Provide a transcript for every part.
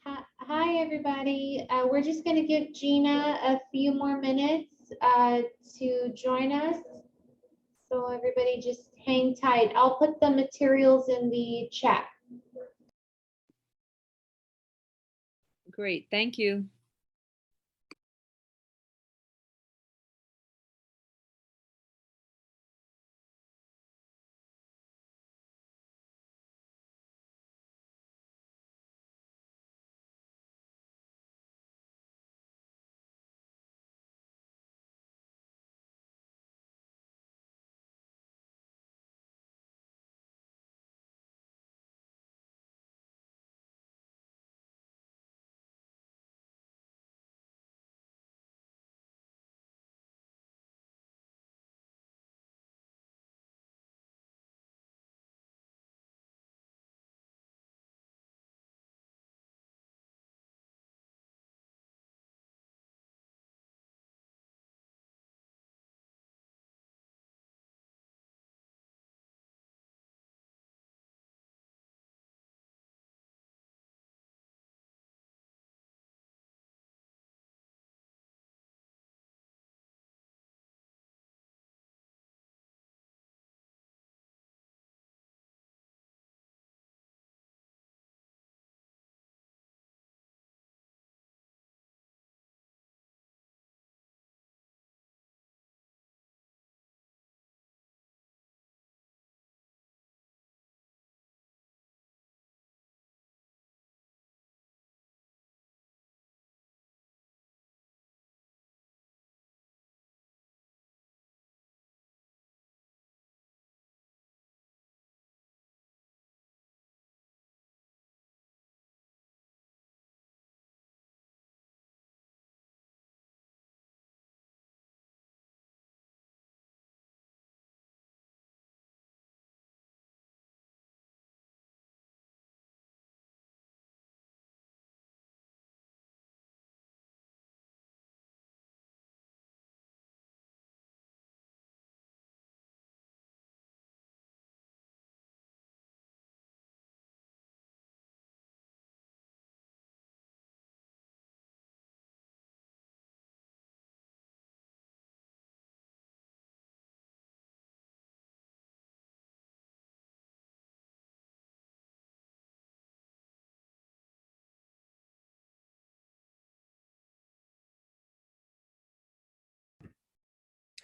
Hi, everybody. We're just going to give Gina a few more minutes to join us. So everybody just hang tight. I'll put the materials in the chat. Great, thank you.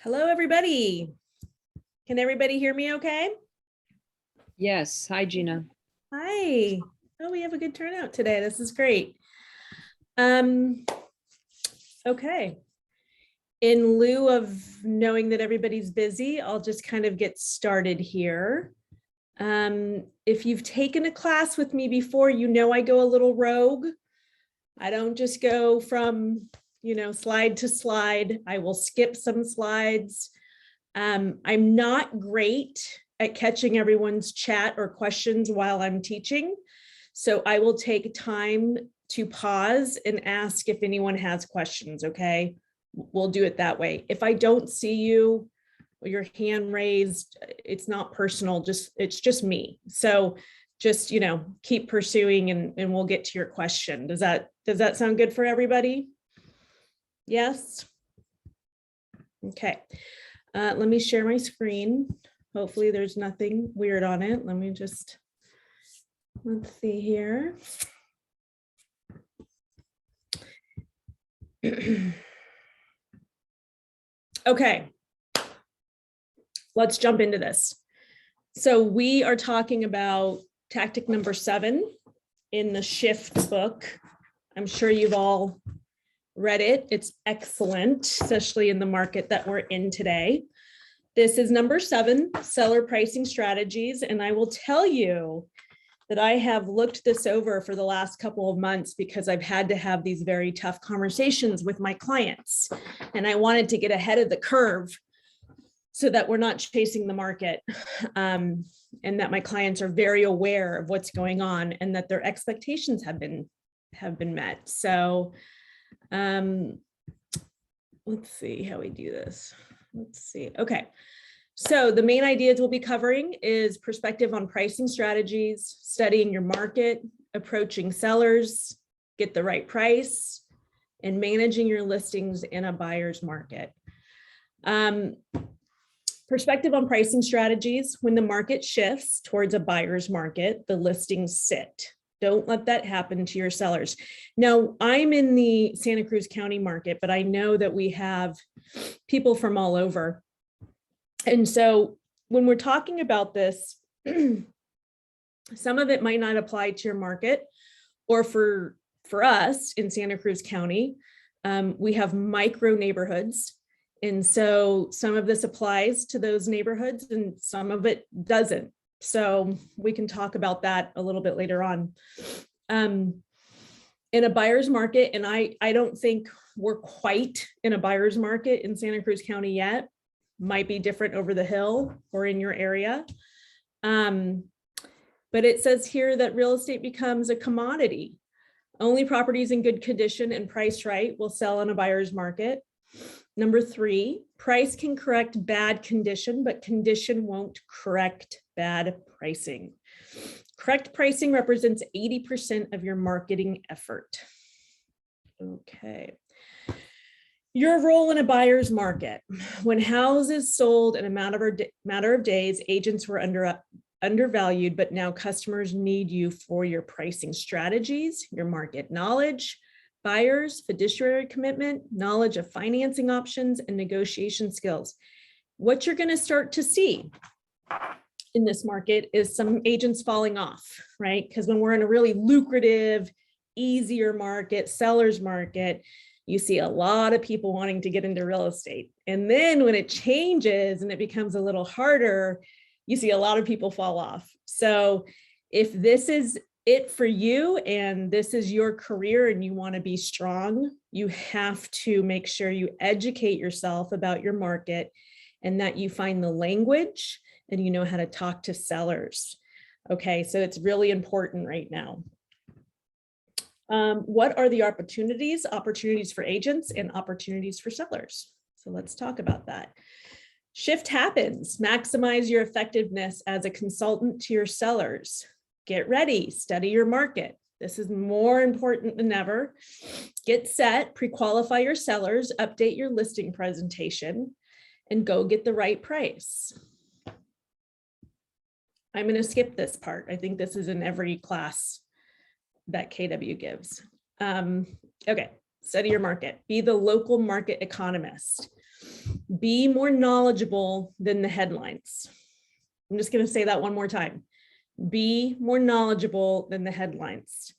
Hello, everybody. Can everybody hear me okay? Yes, hi Gina. Hi. Oh, we have a good turnout today. This is great. Okay. In lieu of knowing that everybody's busy, I'll just kind of get started here. If you've taken a class with me before, you know I go a little rogue. I don't just go from, slide to slide. I will skip some slides. I'm not great at catching everyone's chat or questions while I'm teaching. So I will take time to pause and ask if anyone has questions, okay? We'll do it that way. If I don't see you or your hand raised, it's not personal, it's just me. So just, keep pursuing and we'll get to your question. Does that sound good for everybody? Yes? Okay. Let me share my screen. Hopefully there's nothing weird on it. Let's see here. Okay, let's jump into this. So we are talking about tactic number 7 in the Shift book. I'm sure you've all read it. It's excellent, especially in the market that we're in today. This is number 7, seller pricing strategies. And I will tell you that I have looked this over for the last couple of months because I've had to have these very tough conversations with my clients. And I wanted to get ahead of the curve so that we're not chasing the market, and that my clients are very aware of what's going on and that their expectations have been met. So let's see how we do this. Let's see. Okay. So the main ideas we'll be covering is perspective on pricing strategies, studying your market, approaching sellers, get the right price, and managing your listings in a buyer's market. Perspective on pricing strategies. When the market shifts towards a buyer's market, the listings sit. Don't let that happen to your sellers. Now, I'm in the Santa Cruz County market, but I know that we have people from all over. And so when we're talking about this, some of it might not apply to your market, or for us in Santa Cruz County, we have micro neighborhoods. And so some of this applies to those neighborhoods and some of it doesn't. So we can talk about that a little bit later on. In a buyer's market, and I don't think we're quite in a buyer's market in Santa Cruz County yet, might be different over the hill or in your area. But it says here that real estate becomes a commodity. Only properties in good condition and priced right will sell in a buyer's market. Number 3, price can correct bad condition, but condition won't correct bad pricing. Correct pricing represents 80% of your marketing effort. Okay. Your role in a buyer's market. When houses sold in a matter of days, agents were undervalued, but now customers need you for your pricing strategies, your market knowledge, buyers, fiduciary commitment, knowledge of financing options, and negotiation skills. What you're going to start to see in this market is some agents falling off, right? Because when we're in a really lucrative, easier market, seller's market, you see a lot of people wanting to get into real estate. And then when it changes and it becomes a little harder, you see a lot of people fall off. So if this is it for you and this is your career and you want to be strong, you have to make sure you educate yourself about your market and that you find the language and you know how to talk to sellers. Okay, so it's really important right now. What are the opportunities? Opportunities for agents and opportunities for sellers. So let's talk about that. Shift happens. Maximize your effectiveness as a consultant to your sellers. Get ready, study your market. This is more important than ever. Get set, pre-qualify your sellers, update your listing presentation, and go get the right price. I'm going to skip this part. I think this is in every class that KW gives. Okay, study your market. Be the local market economist. Be more knowledgeable than the headlines. I'm just going to say that one more time. Be more knowledgeable than the headlines.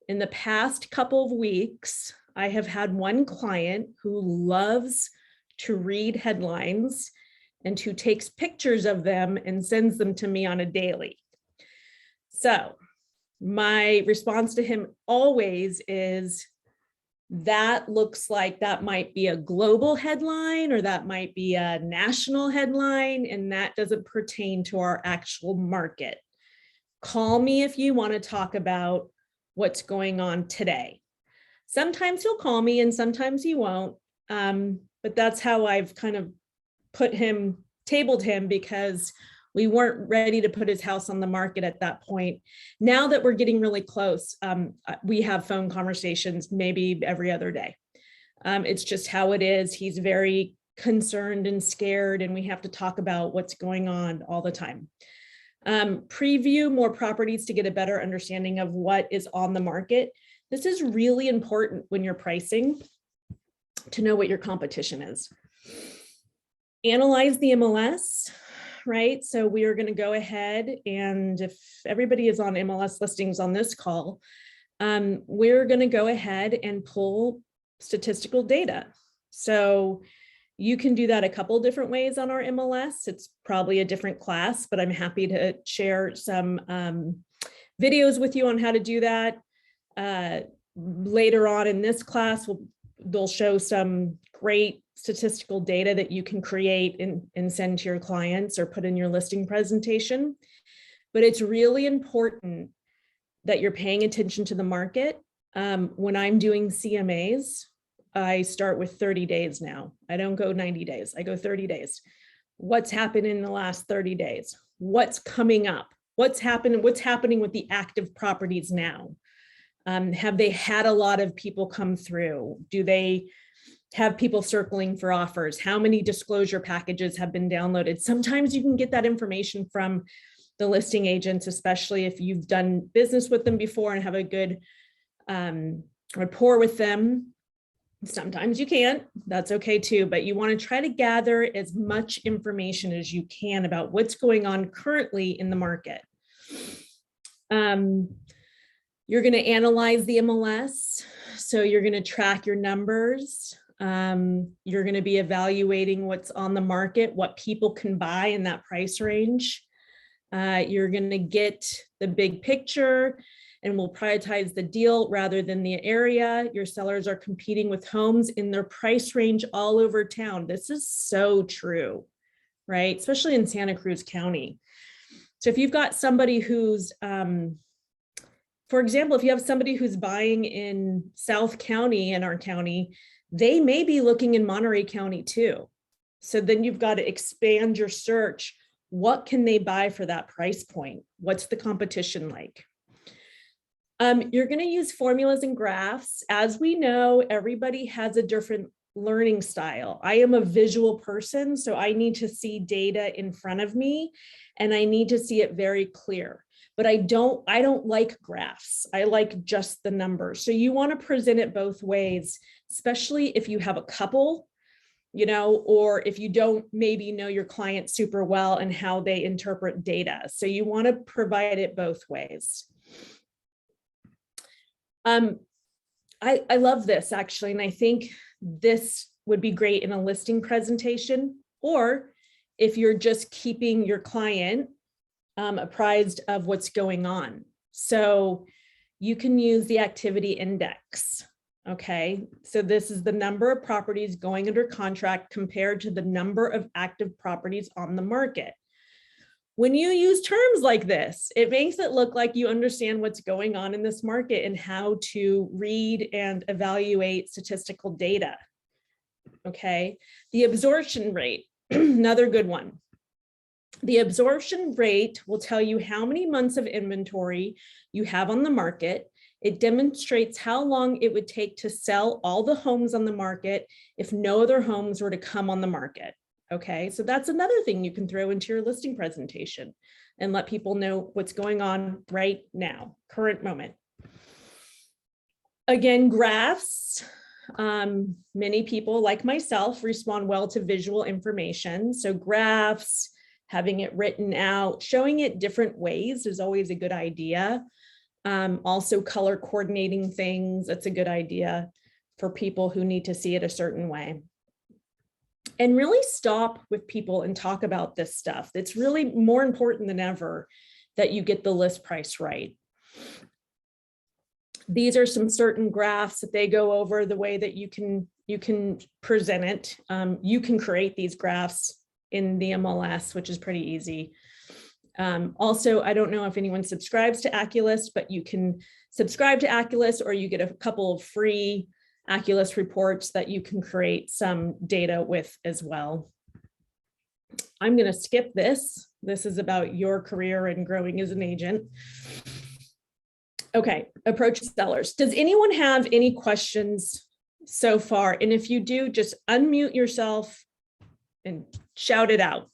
In the past couple of weeks, I have had one client who loves to read headlines and who takes pictures of them and sends them to me on a daily. So my response to him always is, that looks like that might be a global headline or that might be a national headline, and that doesn't pertain to our actual market. Call me if you want to talk about what's going on today. Sometimes he'll call me and sometimes he won't, but that's how I've kind of tabled him, because we weren't ready to put his house on the market at that point. Now that we're getting really close, we have phone conversations maybe every other day. It's just how it is. He's very concerned and scared, and we have to talk about what's going on all the time. Preview more properties to get a better understanding of what is on the market. This is really important when you're pricing, to know what your competition is. Analyze the MLS, right? So we are going to go ahead, and if everybody is on MLS listings on this call, we're going to go ahead and pull statistical data. So you can do that a couple different ways on our MLS. It's probably a different class, but I'm happy to share some videos with you on how to do that. Later on in this class, they'll show some great statistical data that you can create and send to your clients or put in your listing presentation. But it's really important that you're paying attention to the market. When I'm doing CMAs, I start with 30 days now. I don't go 90 days. I go 30 days. What's happened in the last 30 days? What's coming up? What's happening with the active properties now? Have they had a lot of people come through? Do they have people circling for offers? How many disclosure packages have been downloaded? Sometimes you can get that information from the listing agents, especially if you've done business with them before and have a good rapport with them. Sometimes you can't, that's okay too, but you want to try to gather as much information as you can about what's going on currently in the market. You're going to analyze the MLS. So you're going to track your numbers. You're going to be evaluating what's on the market, what people can buy in that price range. You're going to get the big picture and will prioritize the deal rather than the area. Your sellers are competing with homes in their price range all over town. This is so true, right? Especially in Santa Cruz County. So if you've got somebody who's, for example, if you have somebody who's buying in South County in our county, they may be looking in Monterey County too. So then you've got to expand your search. What can they buy for that price point? What's the competition like? You're going to use formulas and graphs. As we know, everybody has a different learning style. I am a visual person, so I need to see data in front of me and I need to see it very clear. But I don't like graphs. I like just the numbers. So you want to present it both ways, especially if you have a couple, you know, or if you don't maybe know your client super well and how they interpret data. So you want to provide it both ways. I love this actually, and I think this would be great in a listing presentation, or if you're just keeping your client apprised of what's going on. So you can use the activity index. Okay, so this is the number of properties going under contract compared to the number of active properties on the market. When you use terms like this, it makes it look like you understand what's going on in this market and how to read and evaluate statistical data. Okay, the absorption rate, another good one. The absorption rate will tell you how many months of inventory you have on the market. It demonstrates how long it would take to sell all the homes on the market if no other homes were to come on the market. Okay, so that's another thing you can throw into your listing presentation and let people know what's going on right now, current moment. Again, graphs. Many people like myself respond well to visual information. So graphs, having it written out, showing it different ways is always a good idea. Also color coordinating things, that's a good idea for people who need to see it a certain way. And really stop with people and talk about this stuff. It's really more important than ever that you get the list price right. These are some certain graphs that they go over the way that you can present it. You can create these graphs in the MLS, which is pretty easy. Also, I don't know if anyone subscribes to Aculist, but you can subscribe to Aculist or you get a couple of free Aculist reports that you can create some data with as well. I'm going to skip this. This is about your career and growing as an agent. Okay, approach sellers. Does anyone have any questions so far? And if you do, just unmute yourself and shout it out.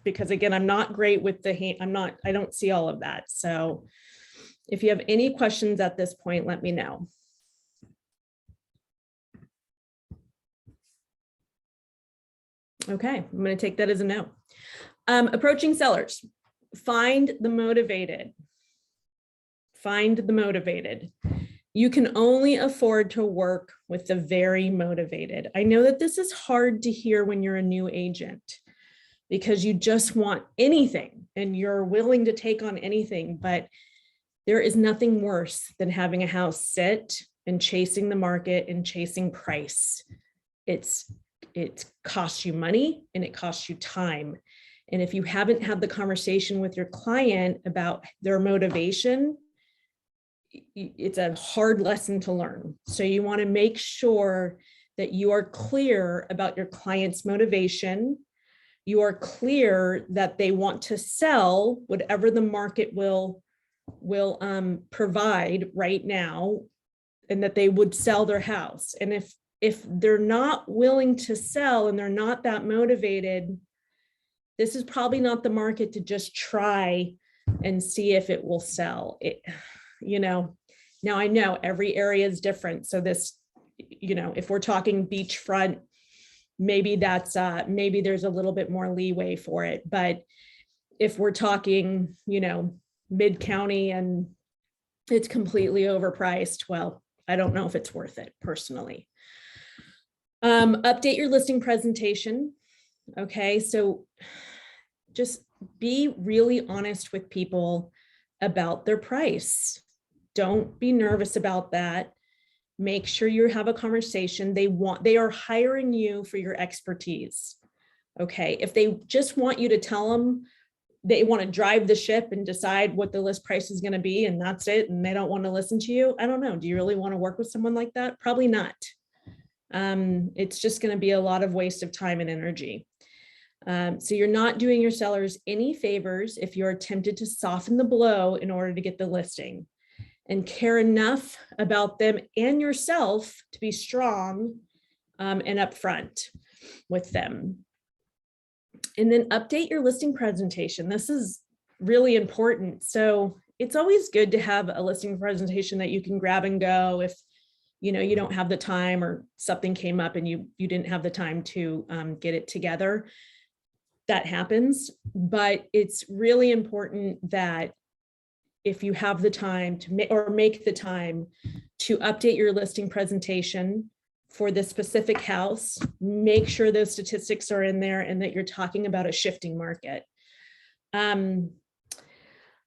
Because again, I'm not great with the hand. I don't see all of that. So if you have any questions at this point, let me know. Okay, I'm going to take that as a no. Approaching sellers. Find the motivated. Find the motivated. You can only afford to work with the very motivated. I know that this is hard to hear when you're a new agent because you just want anything and you're willing to take on anything, but there is nothing worse than having a house sit and chasing the market and chasing price. It costs you money and it costs you time. And if you haven't had the conversation with your client about their motivation, it's a hard lesson to learn. So you want to make sure that you are clear about your client's motivation, you are clear that they want to sell whatever the market will provide right now, and that they would sell their house. And if they're not willing to sell and they're not that motivated, this is probably not the market to just try and see if it will sell. Now I know every area is different. So this, if we're talking beachfront, maybe maybe there's a little bit more leeway for it. But if we're talking, mid-county and it's completely overpriced, well, I don't know if it's worth it personally. Update your listing presentation. Okay, so just be really honest with people about their price. Don't be nervous about that. Make sure you have a conversation. They are hiring you for your expertise. Okay, if they just want you to tell them they want to drive the ship and decide what the list price is going to be, and that's it, and they don't want to listen to you, I don't know. Do you really want to work with someone like that? Probably not. It's just going to be a lot of waste of time and energy. So you're not doing your sellers any favors if you're tempted to soften the blow in order to get the listing, and care enough about them and yourself to be strong and upfront with them. And then update your listing presentation. This is really important. So it's always good to have a listing presentation that you can grab and go if you don't have the time, or something came up and you didn't have the time to get it together. That happens, but it's really important that if you have the time to make the time to update your listing presentation for this specific house, make sure those statistics are in there and that you're talking about a shifting market.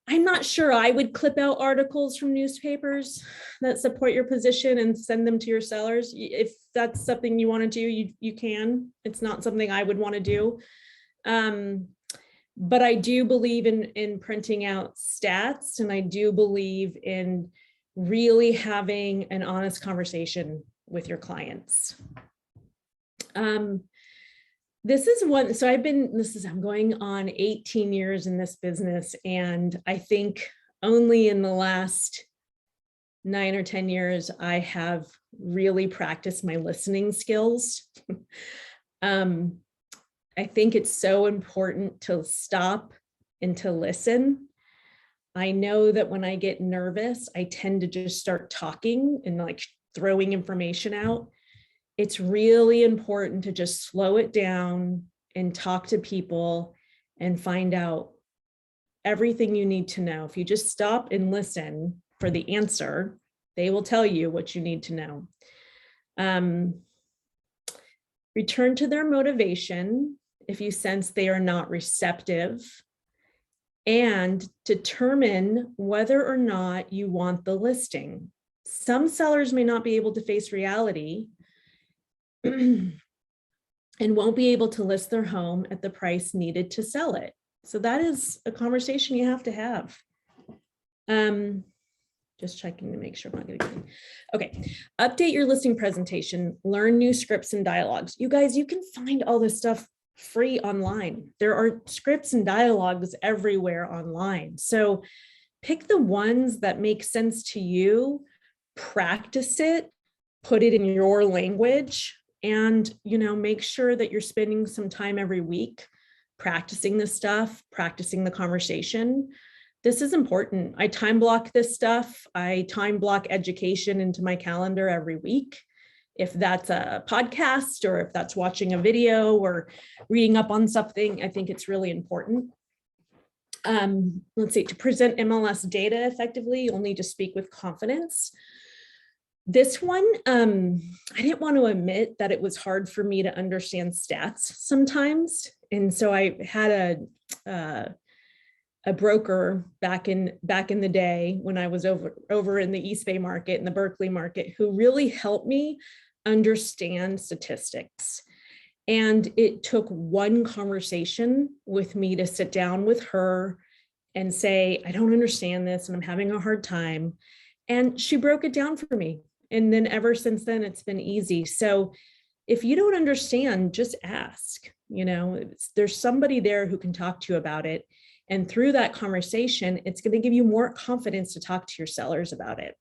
I'm not sure I would clip out articles from newspapers that support your position and send them to your sellers. If that's something you want to do, you can. It's not something I would want to do. But I do believe in printing out stats, and I do believe in really having an honest conversation with your clients. This is one, so I'm going on 18 years in this business, and I think only in the last 9 or 10 years, I have really practiced my listening skills. I think it's so important to stop and to listen. I know that when I get nervous, I tend to just start talking and like throwing information out. It's really important to just slow it down and talk to people and find out everything you need to know. If you just stop and listen for the answer, they will tell you what you need to know. Return to their motivation if you sense they are not receptive, and determine whether or not you want the listing. Some sellers may not be able to face reality and won't be able to list their home at the price needed to sell it. So that is a conversation you have to have. Just checking to make sure I'm not getting anything. Okay, update your listing presentation, learn new scripts and dialogues. You guys, you can find all this stuff free online. There are scripts and dialogues everywhere online. So pick the ones that make sense to you, practice it, put it in your language, and make sure that you're spending some time every week practicing this stuff, practicing the conversation. This is important. I time block this stuff. I time block education into my calendar every week. If that's a podcast or if that's watching a video or reading up on something, I think it's really important. Let's see, to present MLS data effectively, you'll need to speak with confidence. This one, I didn't want to admit that it was hard for me to understand stats sometimes. And so I had a broker back in the day when I was over in the East Bay market and the Berkeley market, who really helped me understand statistics. And it took one conversation with me to sit down with her and say, I don't understand this and I'm having a hard time. And she broke it down for me. And then ever since then, it's been easy. So If you don't understand, just ask. There's somebody there who can talk to you about it. And through that conversation, it's going to give you more confidence to talk to your sellers about it.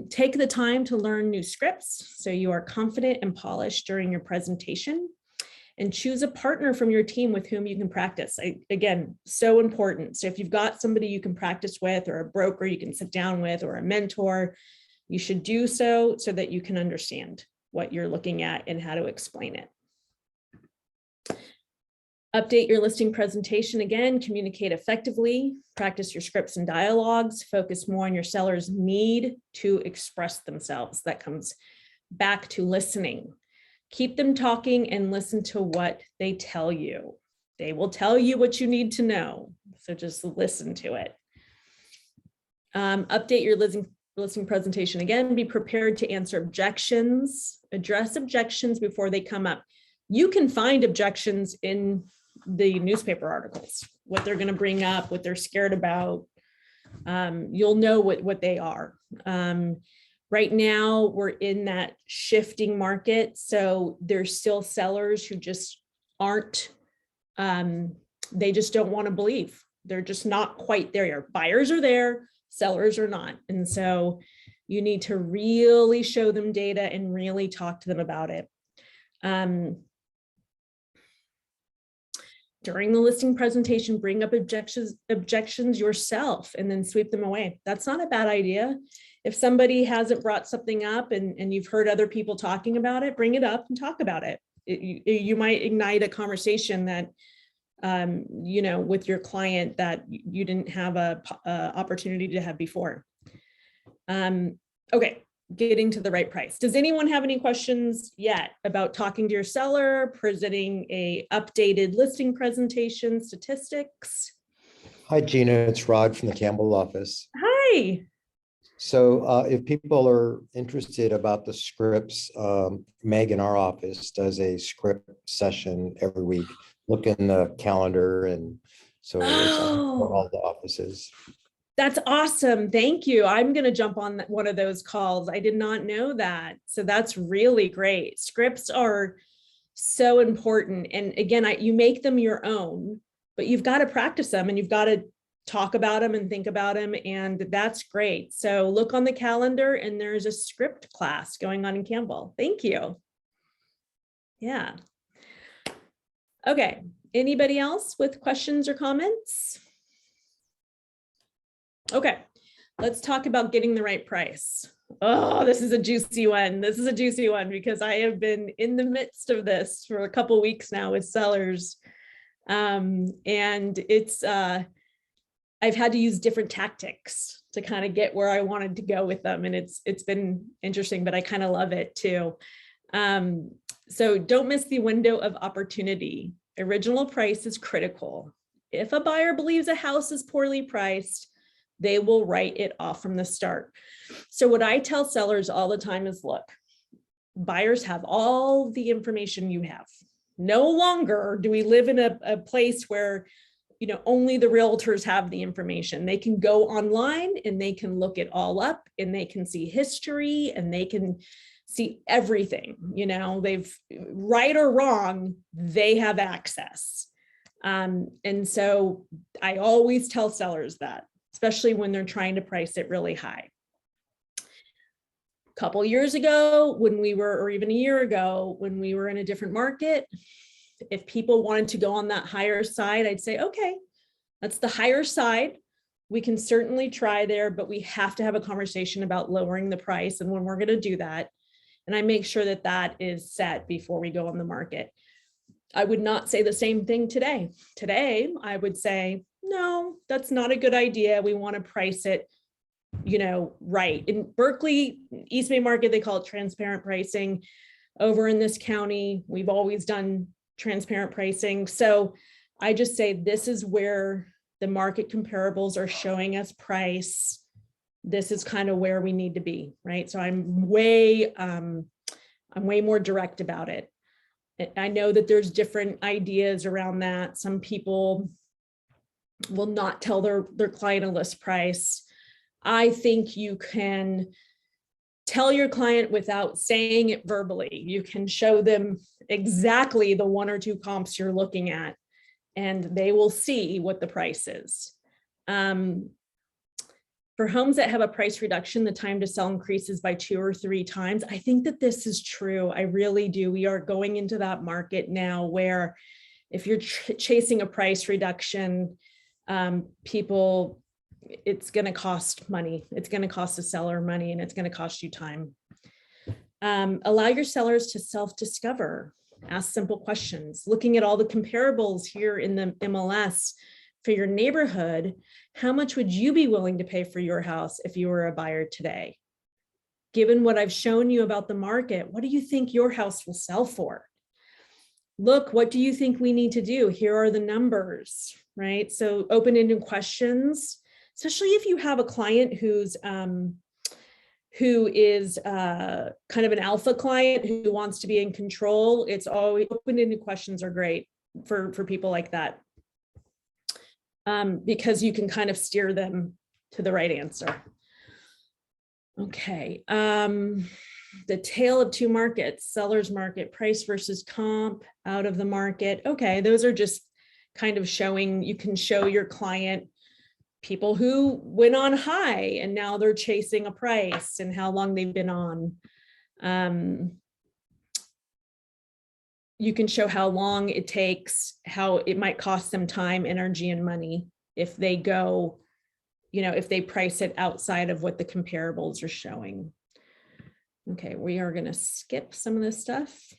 Take the time to learn new scripts so you are confident and polished during your presentation, and choose a partner from your team with whom you can practice. Again, so important. So if you've got somebody you can practice with, or a broker you can sit down with, or a mentor, you should do so that you can understand what you're looking at and how to explain it. Update your listing presentation. Again, communicate effectively, practice your scripts and dialogues, focus more on your seller's need to express themselves. That comes back to listening. Keep them talking and listen to what they tell you. They will tell you what you need to know. So just listen to it. Update your listing presentation. Again, be prepared to answer objections, address objections before they come up. You can find objections in the newspaper articles, what they're going to bring up, what they're scared about. You'll know what they are. Right now, we're in that shifting market. So there's still sellers who just aren't, they just don't want to believe. They're just not quite there yet. Buyers are there, sellers are not. And so you need to really show them data and really talk to them about it. During the listing presentation, bring up objections yourself and then sweep them away. That's not a bad idea. If somebody hasn't brought something up and you've heard other people talking about it, bring it up and talk about it. You might ignite a conversation that, with your client that you didn't have a opportunity to have before. Okay, getting to the right price. Does anyone have any questions yet about talking to your seller, presenting a updated listing presentation, statistics? Hi, Gina. It's Rod from the Campbell office. Hi. So if people are interested about the scripts, Meg in our office does a script session every week. Look in the calendar, and so it's for all the offices. That's awesome. Thank you. I'm going to jump on one of those calls. I did not know that. So that's really great. Scripts are so important. And again, you make them your own, but you've got to practice them and you've got to talk about them and think about them. And that's great. So look on the calendar and there's a script class going on in Campbell. Thank you. Yeah. Okay. Anybody else with questions or comments? Okay, let's talk about getting the right price. Oh, this is a juicy one. This is a juicy one because I have been in the midst of this for a couple weeks now with sellers. And it's, I've had to use different tactics to kind of get where I wanted to go with them. And it's been interesting, but I kind of love it too. So don't miss the window of opportunity. Original price is critical. If a buyer believes a house is poorly priced, they will write it off from the start. So what I tell sellers all the time is, look, buyers have all the information you have. No longer do we live in a place where, only the realtors have the information. They can go online and they can look it all up and they can see history and they can see everything, they've right or wrong, they have access. And so I always tell sellers that, especially when they're trying to price it really high. A couple years ago, or even a year ago, when we were in a different market, if people wanted to go on that higher side, I'd say, okay, that's the higher side. We can certainly try there, but we have to have a conversation about lowering the price and when we're going to do that. And I make sure that that is set before we go on the market. I would not say the same thing today. Today, I would say, no, that's not a good idea. We want to price it, right. In Berkeley, East Bay market, they call it transparent pricing. Over in this county, we've always done transparent pricing. So I just say this is where the market comparables are showing us price. This is kind of where we need to be, right? So I'm way more direct about it. I know that there's different ideas around that. Some people will not tell their client a list price. I think you can tell your client without saying it verbally. You can show them exactly the 1 or 2 comps you're looking at, and they will see what the price is. For homes that have a price reduction, the time to sell increases by 2 or 3 times. I think that this is true. I really do. We are going into that market now where if you're chasing a price reduction, people, it's going to cost money. It's going to cost the seller money, and it's going to cost you time. Allow your sellers to self-discover. Ask simple questions. Looking at all the comparables here in the MLS for your neighborhood, how much would you be willing to pay for your house if you were a buyer today? Given what I've shown you about the market, what do you think your house will sell for? Look, what do you think we need to do? Here are the numbers, right? So open-ended questions, especially if you have a client who is kind of an alpha client who wants to be in control. It's always open-ended questions are great for people like that. Because you can kind of steer them to the right answer. Okay, the tale of 2 markets, seller's market, price versus comp, out of the market. Okay, those are just kind of showing, you can show your client people who went on high and now they're chasing a price and how long they've been on. You can show how long it takes, how it might cost them time, energy, and money if they go, if they price it outside of what the comparables are showing. Okay, we are going to skip some of this stuff.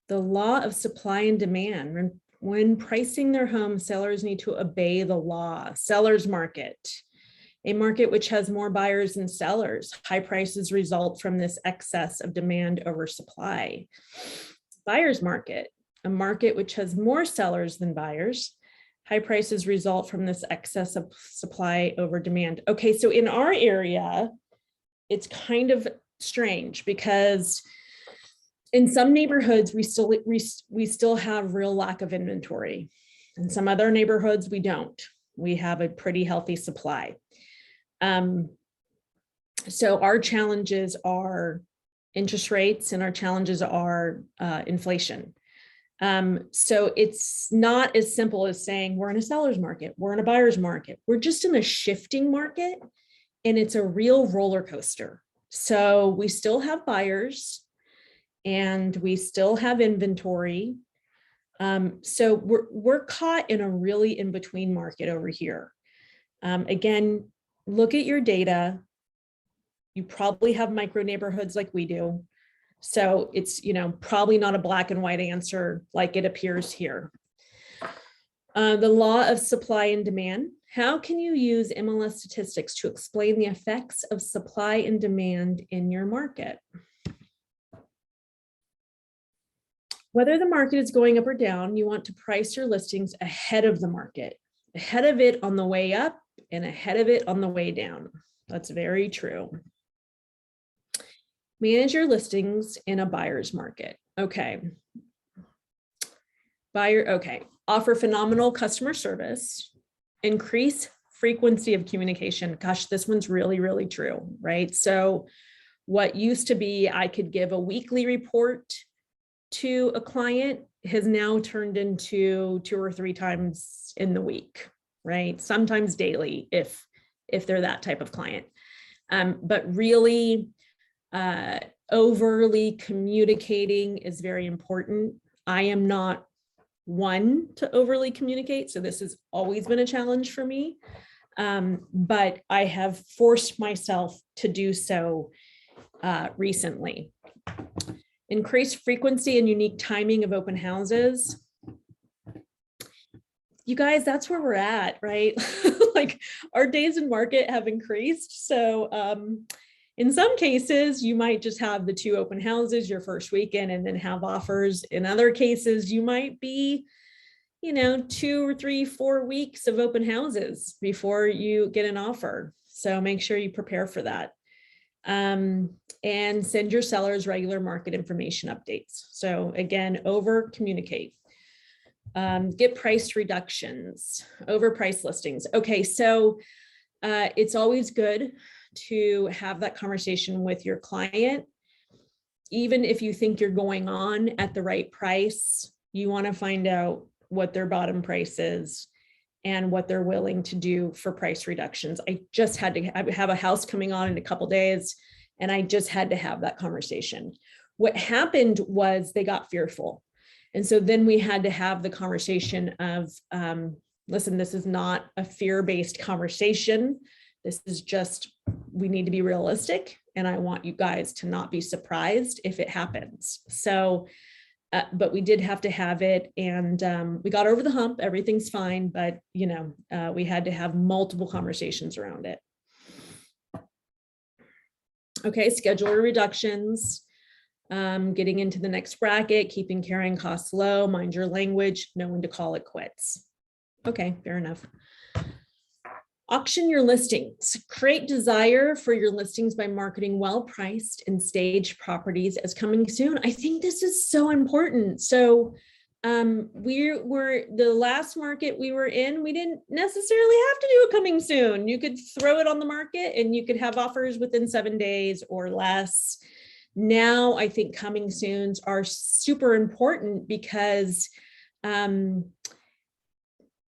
The law of supply and demand. When pricing their home, sellers need to obey the law. Seller's market. A market which has more buyers than sellers. High prices result from this excess of demand over supply. Buyer's market, a market which has more sellers than buyers. High prices result from this excess of supply over demand. Okay, so in our area, it's kind of strange because in some neighborhoods, we still have real lack of inventory. In some other neighborhoods, we don't. We have a pretty healthy supply. So our challenges are interest rates and our challenges are inflation. So it's not as simple as saying we're in a seller's market, we're in a buyer's market. We're just in a shifting market, and it's a real roller coaster. So we still have buyers and we still have inventory. So we're caught in a really in-between market over here. Again, look at your data. You probably have micro neighborhoods like we do. So it's, probably not a black and white answer like it appears here. The law of supply and demand. How can you use MLS statistics to explain the effects of supply and demand in your market? Whether the market is going up or down, you want to price your listings ahead of the market, ahead of it on the way up and ahead of it on the way down. That's very true. Manage your listings in a buyer's market. Okay. Offer phenomenal customer service, increase frequency of communication. Gosh, this one's really, really true, right? So what used to be, I could give a weekly report to a client has now turned into 2 or 3 times in the week, right? Sometimes daily if they're that type of client. But really overly communicating is very important. I am not one to overly communicate, so this has always been a challenge for me. But I have forced myself to do so recently. Increase frequency and unique timing of open houses. You guys, that's where we're at, right? Like our days in market have increased. So in some cases, you might just have the 2 open houses your first weekend and then have offers. In other cases, you might be, 2 or 3, 4 weeks of open houses before you get an offer. So make sure you prepare for that. And send your sellers regular market information updates. So again, over communicate. Get price reductions, overpriced listings. Okay, so It's always good to have that conversation with your client. Even if you think you're going on at the right price, you want to find out what their bottom price is and what they're willing to do for price reductions. I have a house coming on in a couple days, and I just had to have that conversation. What happened was they got fearful. And so then we had to have the conversation of, listen, this is not a fear-based conversation. This is just, we need to be realistic. And I want you guys to not be surprised if it happens. So, but we did have to have it, and we got over the hump. Everything's fine, but we had to have multiple conversations around it. Okay, scheduler reductions, getting into the next bracket, keeping carrying costs low, mind your language, know when to call it quits. Okay, fair enough. Auction your listings. Create desire for your listings by marketing well-priced and staged properties as coming soon. I think this is so important. So we were the last market we were in, we didn't necessarily have to do a coming soon. You could throw it on the market and you could have offers within 7 days or less. Now I think coming soons are super important because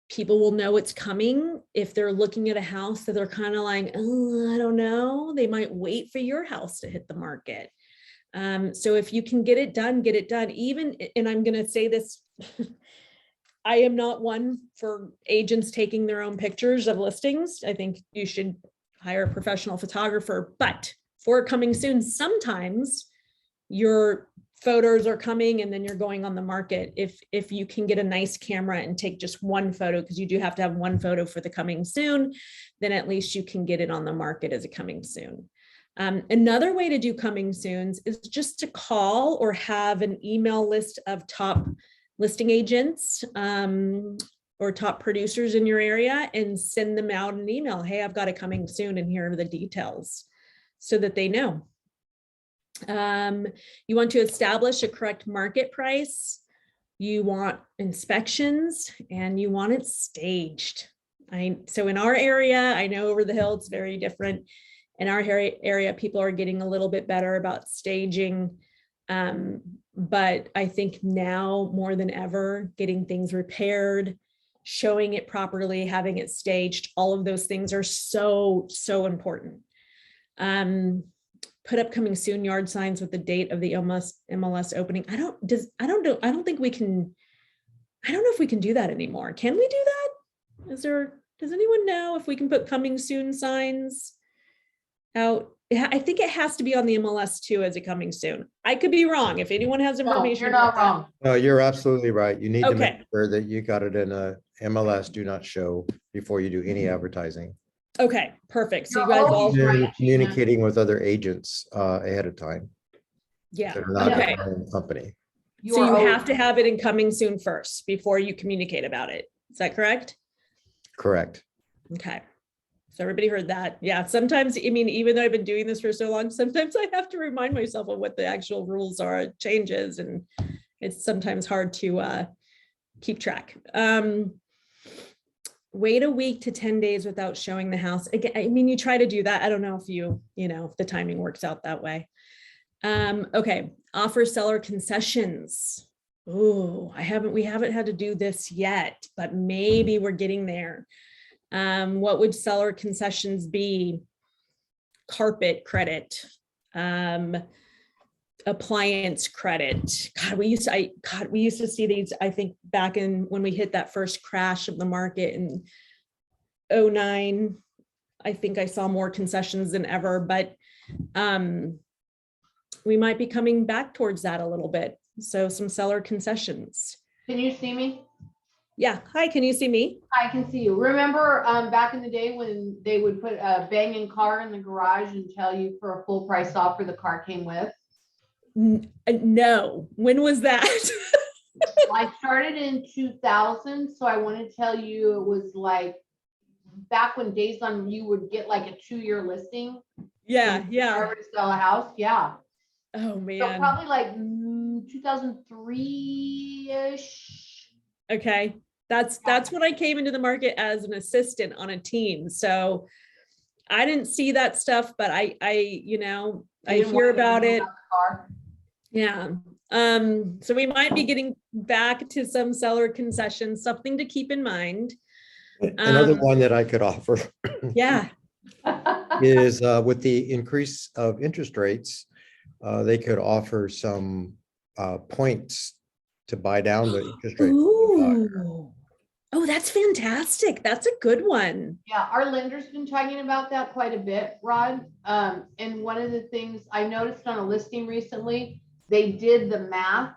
people will know it's coming. If they're looking at a house that they're kind of like, oh, I don't know, they might wait for your house to hit the market. So if you can get it done, get it done. Even, and I'm going to say this, I am not one for agents taking their own pictures of listings. I think you should hire a professional photographer, but for coming soon, sometimes your photos are coming and then you're going on the market. If you can get a nice camera and take just one photo, because you do have to have one photo for the coming soon, then at least you can get it on the market as a coming soon. Another way to do coming soons is just to call or have an email list of top listing agents or top producers in your area and send them out an email. Hey, I've got it coming soon and here are the details, so that they know. You want to establish a correct market price. You want inspections and you want it staged. So in our area, I know over the hill, it's very different. In our area, people are getting a little bit better about staging. But I think now more than ever, getting things repaired, showing it properly, having it staged, all of those things are so, so important. Put up coming soon yard signs with the date of the MLS opening. I don't know if we can do that anymore. Can we do that? Does anyone know if we can put coming soon signs out? I think it has to be on the MLS too as a coming soon. I could be wrong. If anyone has information. No, you're not wrong. No, you're absolutely right. You need to make Okay. sure that you got it in a MLS do not show before you do any advertising. Okay, perfect. So you You're guys all, always right, You're Gina. communicating with other agents ahead of time yeah, that are not okay. your own company. So you are have to have it in coming soon first before you communicate about it. Is that correct? Correct. Okay. So everybody heard that. Yeah. Sometimes, I mean, even though I've been doing this for so long, sometimes I have to remind myself of what the actual rules are, it changes, and it's sometimes hard to keep track. Wait a week to 10 days without showing the house. Again, I mean, you try to do that. I don't know if if the timing works out that way. Okay. Offer seller concessions. Oh, we haven't had to do this yet, but maybe we're getting there. What would seller concessions be? Carpet credit, appliance credit. God, we used to see these, I think back in when we hit that first crash of the market in 2009, I think I saw more concessions than ever, but we might be coming back towards that a little bit. So some seller concessions. Can you see me? Yeah. Hi, can you see me? I can see you. Remember back in the day when they would put a banging car in the garage and tell you for a full price offer the car came with? No. When was that? I started in 2000, so I want to tell you it was like back when Days on you would get like a 2-year listing. Yeah. Yeah. Ever to sell a house, yeah. Oh So man. probably like 2003-ish. Okay. That's when I came into the market as an assistant on a team. So I didn't see that stuff, but I, you know, They I didn't hear want you to about know it. the car. Yeah. So we might be getting back to some seller concessions, something to keep in mind. Another one that I could offer Yeah. is with the increase of interest rates, they could offer some points to buy down the interest rate. Ooh. Oh, that's fantastic. That's a good one. Yeah, our lender's been talking about that quite a bit, Rod. And one of the things I noticed on a listing recently, they did the math.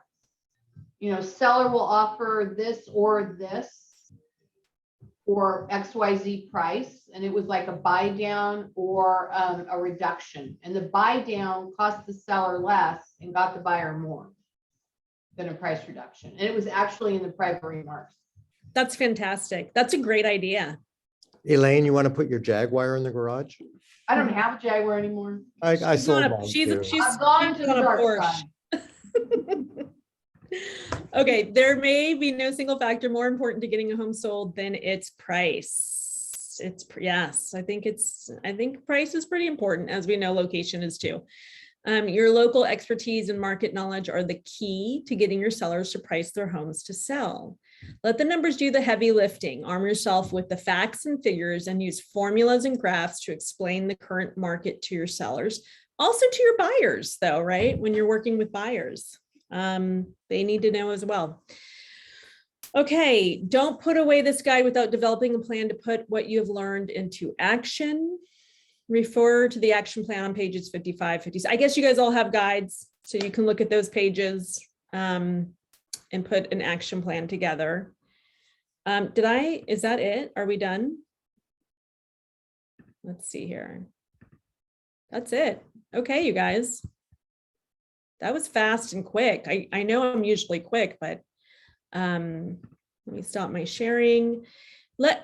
You know, seller will offer this or this for XYZ price, and it was like a buy down or a reduction. And the buy down cost the seller less and got the buyer more than a price reduction. And it was actually in the private remarks. That's fantastic. That's a great idea. Elaine, you want to put your Jaguar in the garage? I don't have a Jaguar anymore. I She's sold on a- mine she's- too. she's- I've gone to the on a dark Porsche. side. Okay, there may be no single factor more important to getting a home sold than its price. Yes, I think price is pretty important, as we know location is too. Your local expertise and market knowledge are the key to getting your sellers to price their homes to sell. Let the numbers do the heavy lifting. Arm yourself with the facts and figures and use formulas and graphs to explain the current market to your sellers. Also to your buyers though, right? When you're working with buyers, they need to know as well. Okay, don't put away this guide without developing a plan to put what you have learned into action. Refer to the action plan on pages 55, 56. I guess you guys all have guides, so you can look at those pages and put an action plan together. Is that it? Are we done? Let's see here. That's it. Okay, you guys. That was fast and quick. I know I'm usually quick, but let me stop my sharing.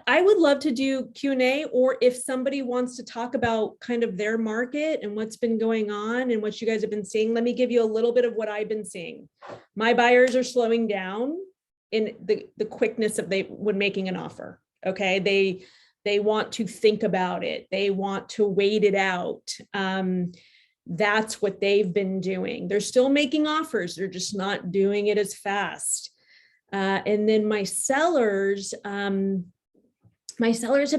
I would love to do Q&A, or if somebody wants to talk about kind of their market and what's been going on and what you guys have been seeing, let me give you a little bit of what I've been seeing. My buyers are slowing down in the quickness of when making an offer. Okay, they want to think about it. They want to wait it out. That's what they've been doing. They're still making offers. They're just not doing it as fast. And then my sellers have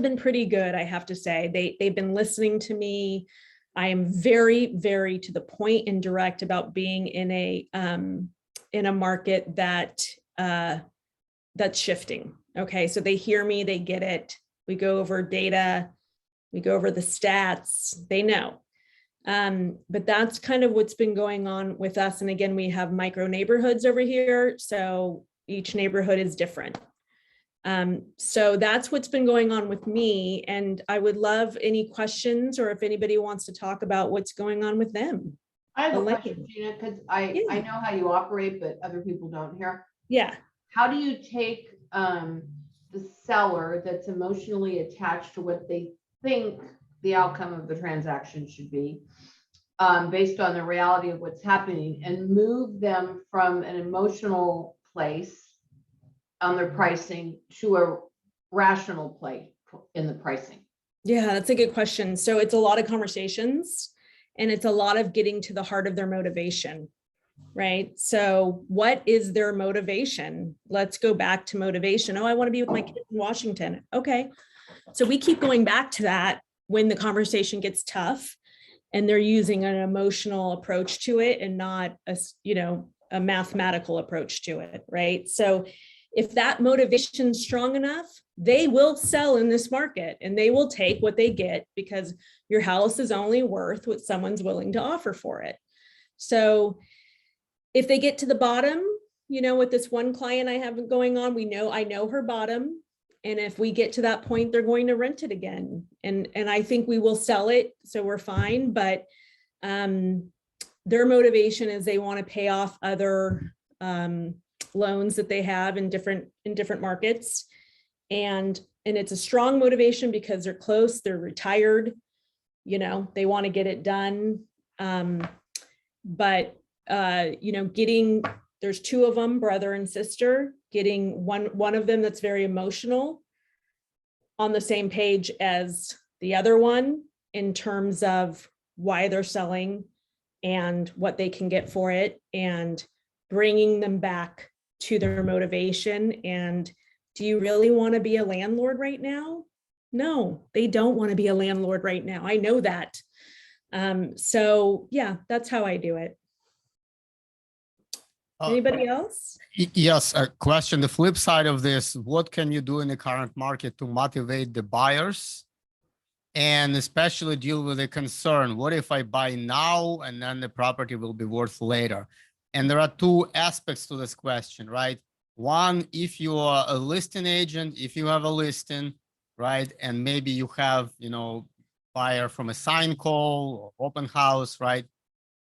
been pretty good, I have to say. They've been listening to me. I am very, very to the point and direct about being in a market that's shifting. Okay, so they hear me, they get it. We go over data, we go over the stats, they know. But that's kind of what's been going on with us. And again, we have micro neighborhoods over here, so each neighborhood is different. So that's what's been going on with me. And I would love any questions, or if anybody wants to talk about what's going on with them. I have a Elaine. question, Gina, because I Yeah. know how you operate, but other people don't here. Yeah. How do you take the seller that's emotionally attached to what they think the outcome of the transaction should be, based on the reality of what's happening, and move them from an emotional place on their pricing to a rational place in the pricing? Yeah, that's a good question. So it's a lot of conversations, and it's a lot of getting to the heart of their motivation, right? So what is their motivation? Let's go back to motivation. Oh, I want to be with my kids in Washington. Okay. So we keep going back to that when the conversation gets tough and they're using an emotional approach to it and not a mathematical approach to it, right? So if that motivation is strong enough, they will sell in this market and they will take what they get, because your house is only worth what someone's willing to offer for it. So if they get to the bottom, with this one client I have going on, I know her bottom. And if we get to that point, they're going to rent it again. And I think we will sell it, so we're fine. But their motivation is they want to pay off other loans that they have in different markets. And it's a strong motivation because they're close, they're retired, they want to get it done. But there's two of them, brother and sister, getting one of them that's very emotional on the same page as the other one in terms of why they're selling and what they can get for it, and bringing them back to their motivation. And do you really want to be a landlord right now? No, they don't want to be a landlord right now. I know that. So yeah, that's how I do it. Anybody else? Yes, a question. The flip side of this, what can you do in the current market to motivate the buyers and especially deal with the concern? What if I buy now and then the property will be worth later? And there are two aspects to this question, right? One, if you are a listing agent, if you have a listing, right? And maybe you have, buyer from a sign call or open house, right?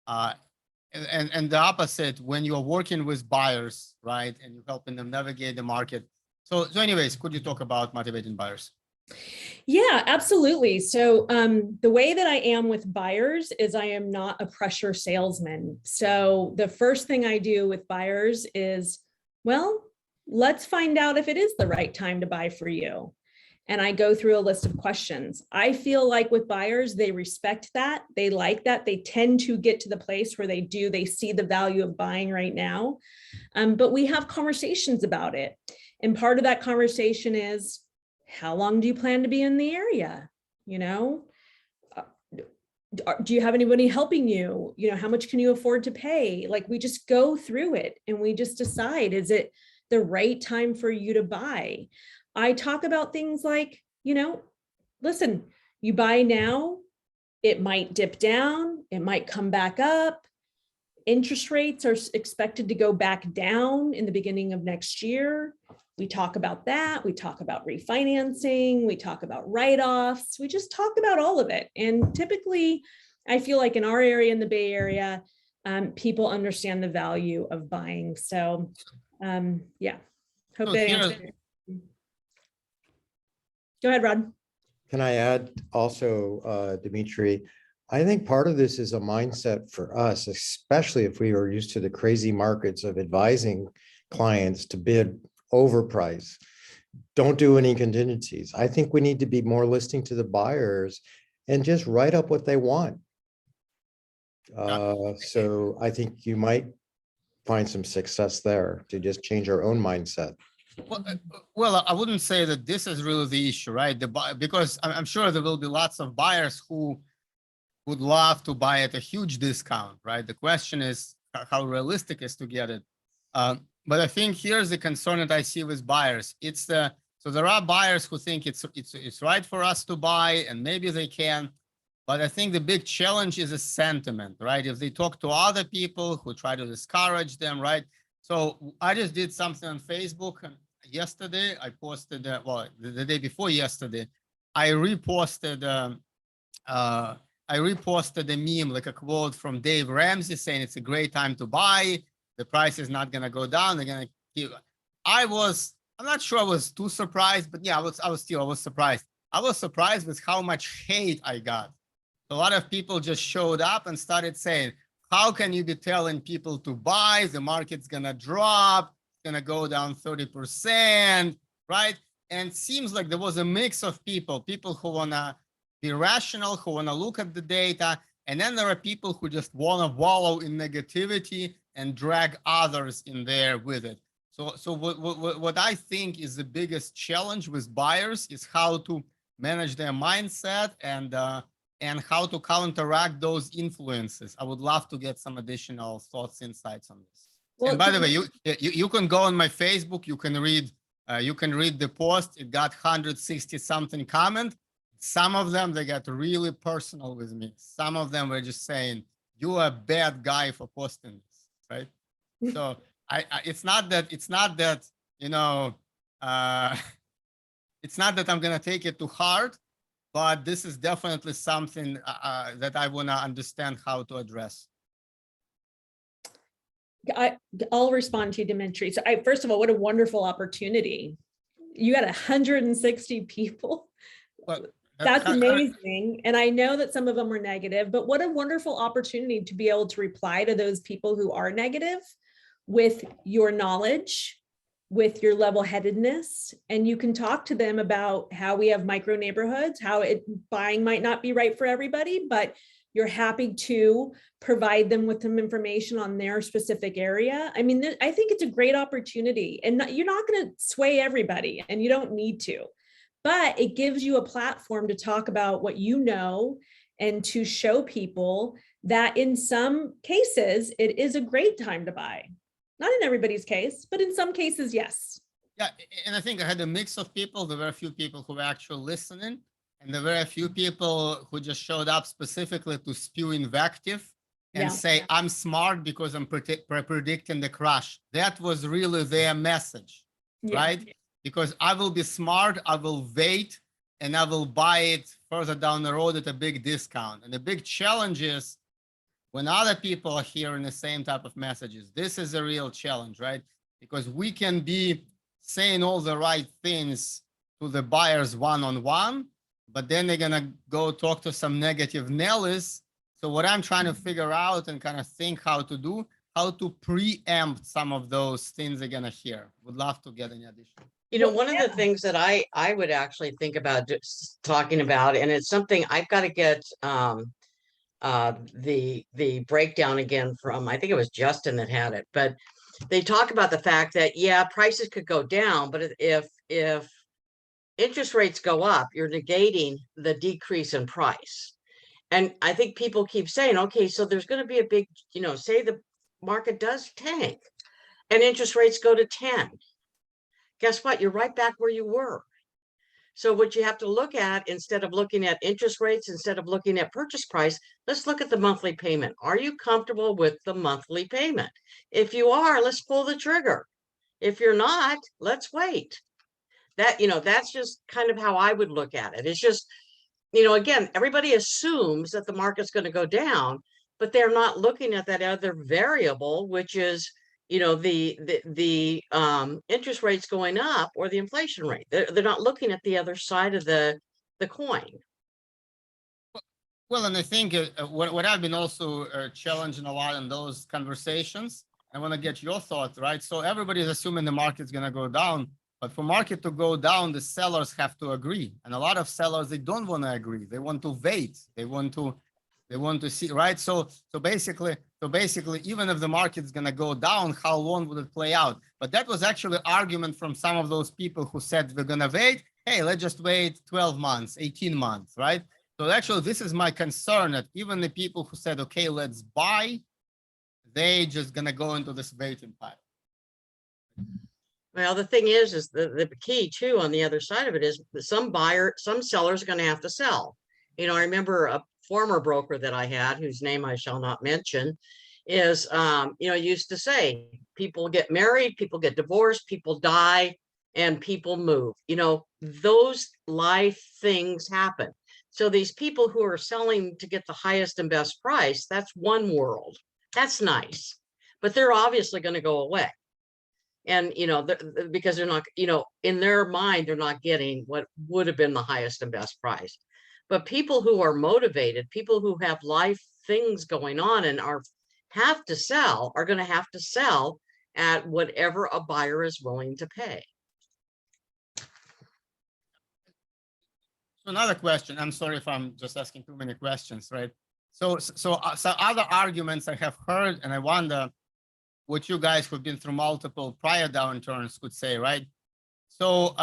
And the opposite, when you're working with buyers, right? And you're helping them navigate the market. So anyways, could you talk about motivating buyers? Yeah, absolutely. So the way that I am with buyers is I am not a pressure salesman. So the first thing I do with buyers is, well, let's find out if it is the right time to buy for you. And I go through a list of questions. I feel like with buyers, they respect that. They like that. They tend to get to the place where they see the value of buying right now. But we have conversations about it. And part of that conversation is, how long do you plan to be in the area? Do you have anybody helping you? How much can you afford to pay? Like, we just go through it and we just decide, is it the right time for you to buy? I talk about things like, listen, you buy now, it might dip down, it might come back up. Interest rates are expected to go back down in the beginning of next year. We talk about that. We talk about refinancing. We talk about write-offs. We just talk about all of it. And typically, I feel like in our area, in the Bay Area, people understand the value of buying. So yeah, hope that answered. Go ahead, Rod. Can I add also, Dimitri? I think part of this is a mindset for us, especially if we are used to the crazy markets of advising clients to bid overprice. Don't do any contingencies. I think we need to be more listening to the buyers and just write up what they want. So I think you might find some success there to just change our own mindset. Well, I wouldn't say that this is really the issue, right? Because I'm sure there will be lots of buyers who would love to buy at a huge discount, right? The question is how realistic is to get it. But I think here's the concern that I see with buyers. So there are buyers who think it's right for us to buy, and maybe they can. But I think the big challenge is a sentiment, right? If they talk to other people who try to discourage them, right? So I just did something on Facebook yesterday. I posted, the day before yesterday, I reposted a meme, like a quote from Dave Ramsey saying it's a great time to buy. The price is not going to go down. They're going to keep. I'm not sure I was too surprised, but yeah, I was surprised. I was surprised with how much hate I got. A lot of people just showed up and started saying, how can you be telling people to buy? The market's going to drop. It's going to go down 30%, right? And it seems like there was a mix of people who want to be rational, who want to look at the data. And then there are people who just want to wallow in negativity and drag others in there with it. So what I think is the biggest challenge with buyers is how to manage their mindset and how to counteract those influences. I would love to get some additional thoughts, insights on this. Well, and by the way, you can go on my Facebook. You can read the post. It got 160 something comment. Some of them, they got really personal with me. Some of them were just saying, "You are a bad guy for posting this," right? So it's not that it's not that I'm gonna take it to heart, but this is definitely something that I want to understand how to address. I'll respond to you, Dimitri. So first of all, what a wonderful opportunity. You got 160 people. Well, that's amazing. And I know that some of them were negative, but what a wonderful opportunity to be able to reply to those people who are negative with your knowledge with your level-headedness, and you can talk to them about how we have micro neighborhoods, how buying might not be right for everybody, but you're happy to provide them with some information on their specific area. I mean, I think it's a great opportunity, and you're not going to sway everybody, and you don't need to, but it gives you a platform to talk about what you know and to show people that in some cases, it is a great time to buy. Not in everybody's case, but in some cases, yes. Yeah, and I think I had a mix of people. There were a few people who were actually listening, and there were a few people who just showed up specifically to spew invective and Yeah. say, I'm smart because I'm predicting the crash. That was really their message, Yeah. right? Because I will be smart, I will wait, and I will buy it further down the road at a big discount. And the big challenge is when other people are hearing the same type of messages. This is a real challenge, right? Because we can be saying all the right things to the buyers one-on-one, but then they're gonna go talk to some negative Nellies. So what I'm trying to figure out and kind of think how to do, how to preempt some of those things they're gonna hear. Would love to get any addition. You know, Well, one of the things that I would actually think about just talking about, and it's something I've got to get the breakdown again from, I think it was Justin that had it, but they talk about the fact that, yeah, prices could go down, but if interest rates go up, you're negating the decrease in price. And I think people keep saying, okay, so there's going to be a big, you know, say the market does tank and interest rates go to 10. Guess what? You're right back where you were. So what you have to look at, instead of looking at interest rates, instead of looking at purchase price, let's look at the monthly payment. Are you comfortable with the monthly payment? If you are, let's pull the trigger. If you're not, let's wait. That, you know, that's just kind of how I would look at it. It's just, you know, again, everybody assumes that the market's going to go down, but they're not looking at that other variable, which is, you know, the interest rates going up or the inflation rate. They're not looking at the other side of the coin. Well, and I think what I've been also challenging a lot in those conversations, I want to get your thoughts, right? So everybody's assuming the market's going to go down, but for market to go down, the sellers have to agree. And a lot of sellers, they don't want to agree. They want to wait. They want to see, right? So basically, even if the market's going to go down, how long would it play out? But that was actually argument from some of those people who said we're going to wait. Hey, let's just wait 12 months, 18 months, right? So actually, this is my concern, that even the people who said, okay, let's buy, they just going to go into this waiting pile. Well, the thing is the key too, on the other side of it is that some sellers are going to have to sell. You know, I remember a former broker that I had, whose name I shall not mention, is, you know, used to say, people get married, people get divorced, people die, and people move. You know, those life things happen. So these people who are selling to get the highest and best price, that's one world. That's nice, but they're obviously going to go away. And, you know, because they're not, you know, in their mind, they're not getting what would have been the highest and best price. But people who are motivated, people who have life things going on and have to sell, are going to have to sell at whatever a buyer is willing to pay. So another question, I'm sorry if I'm just asking too many questions, right? So other arguments I have heard, and I wonder what you guys who've been through multiple prior downturns could say, right? So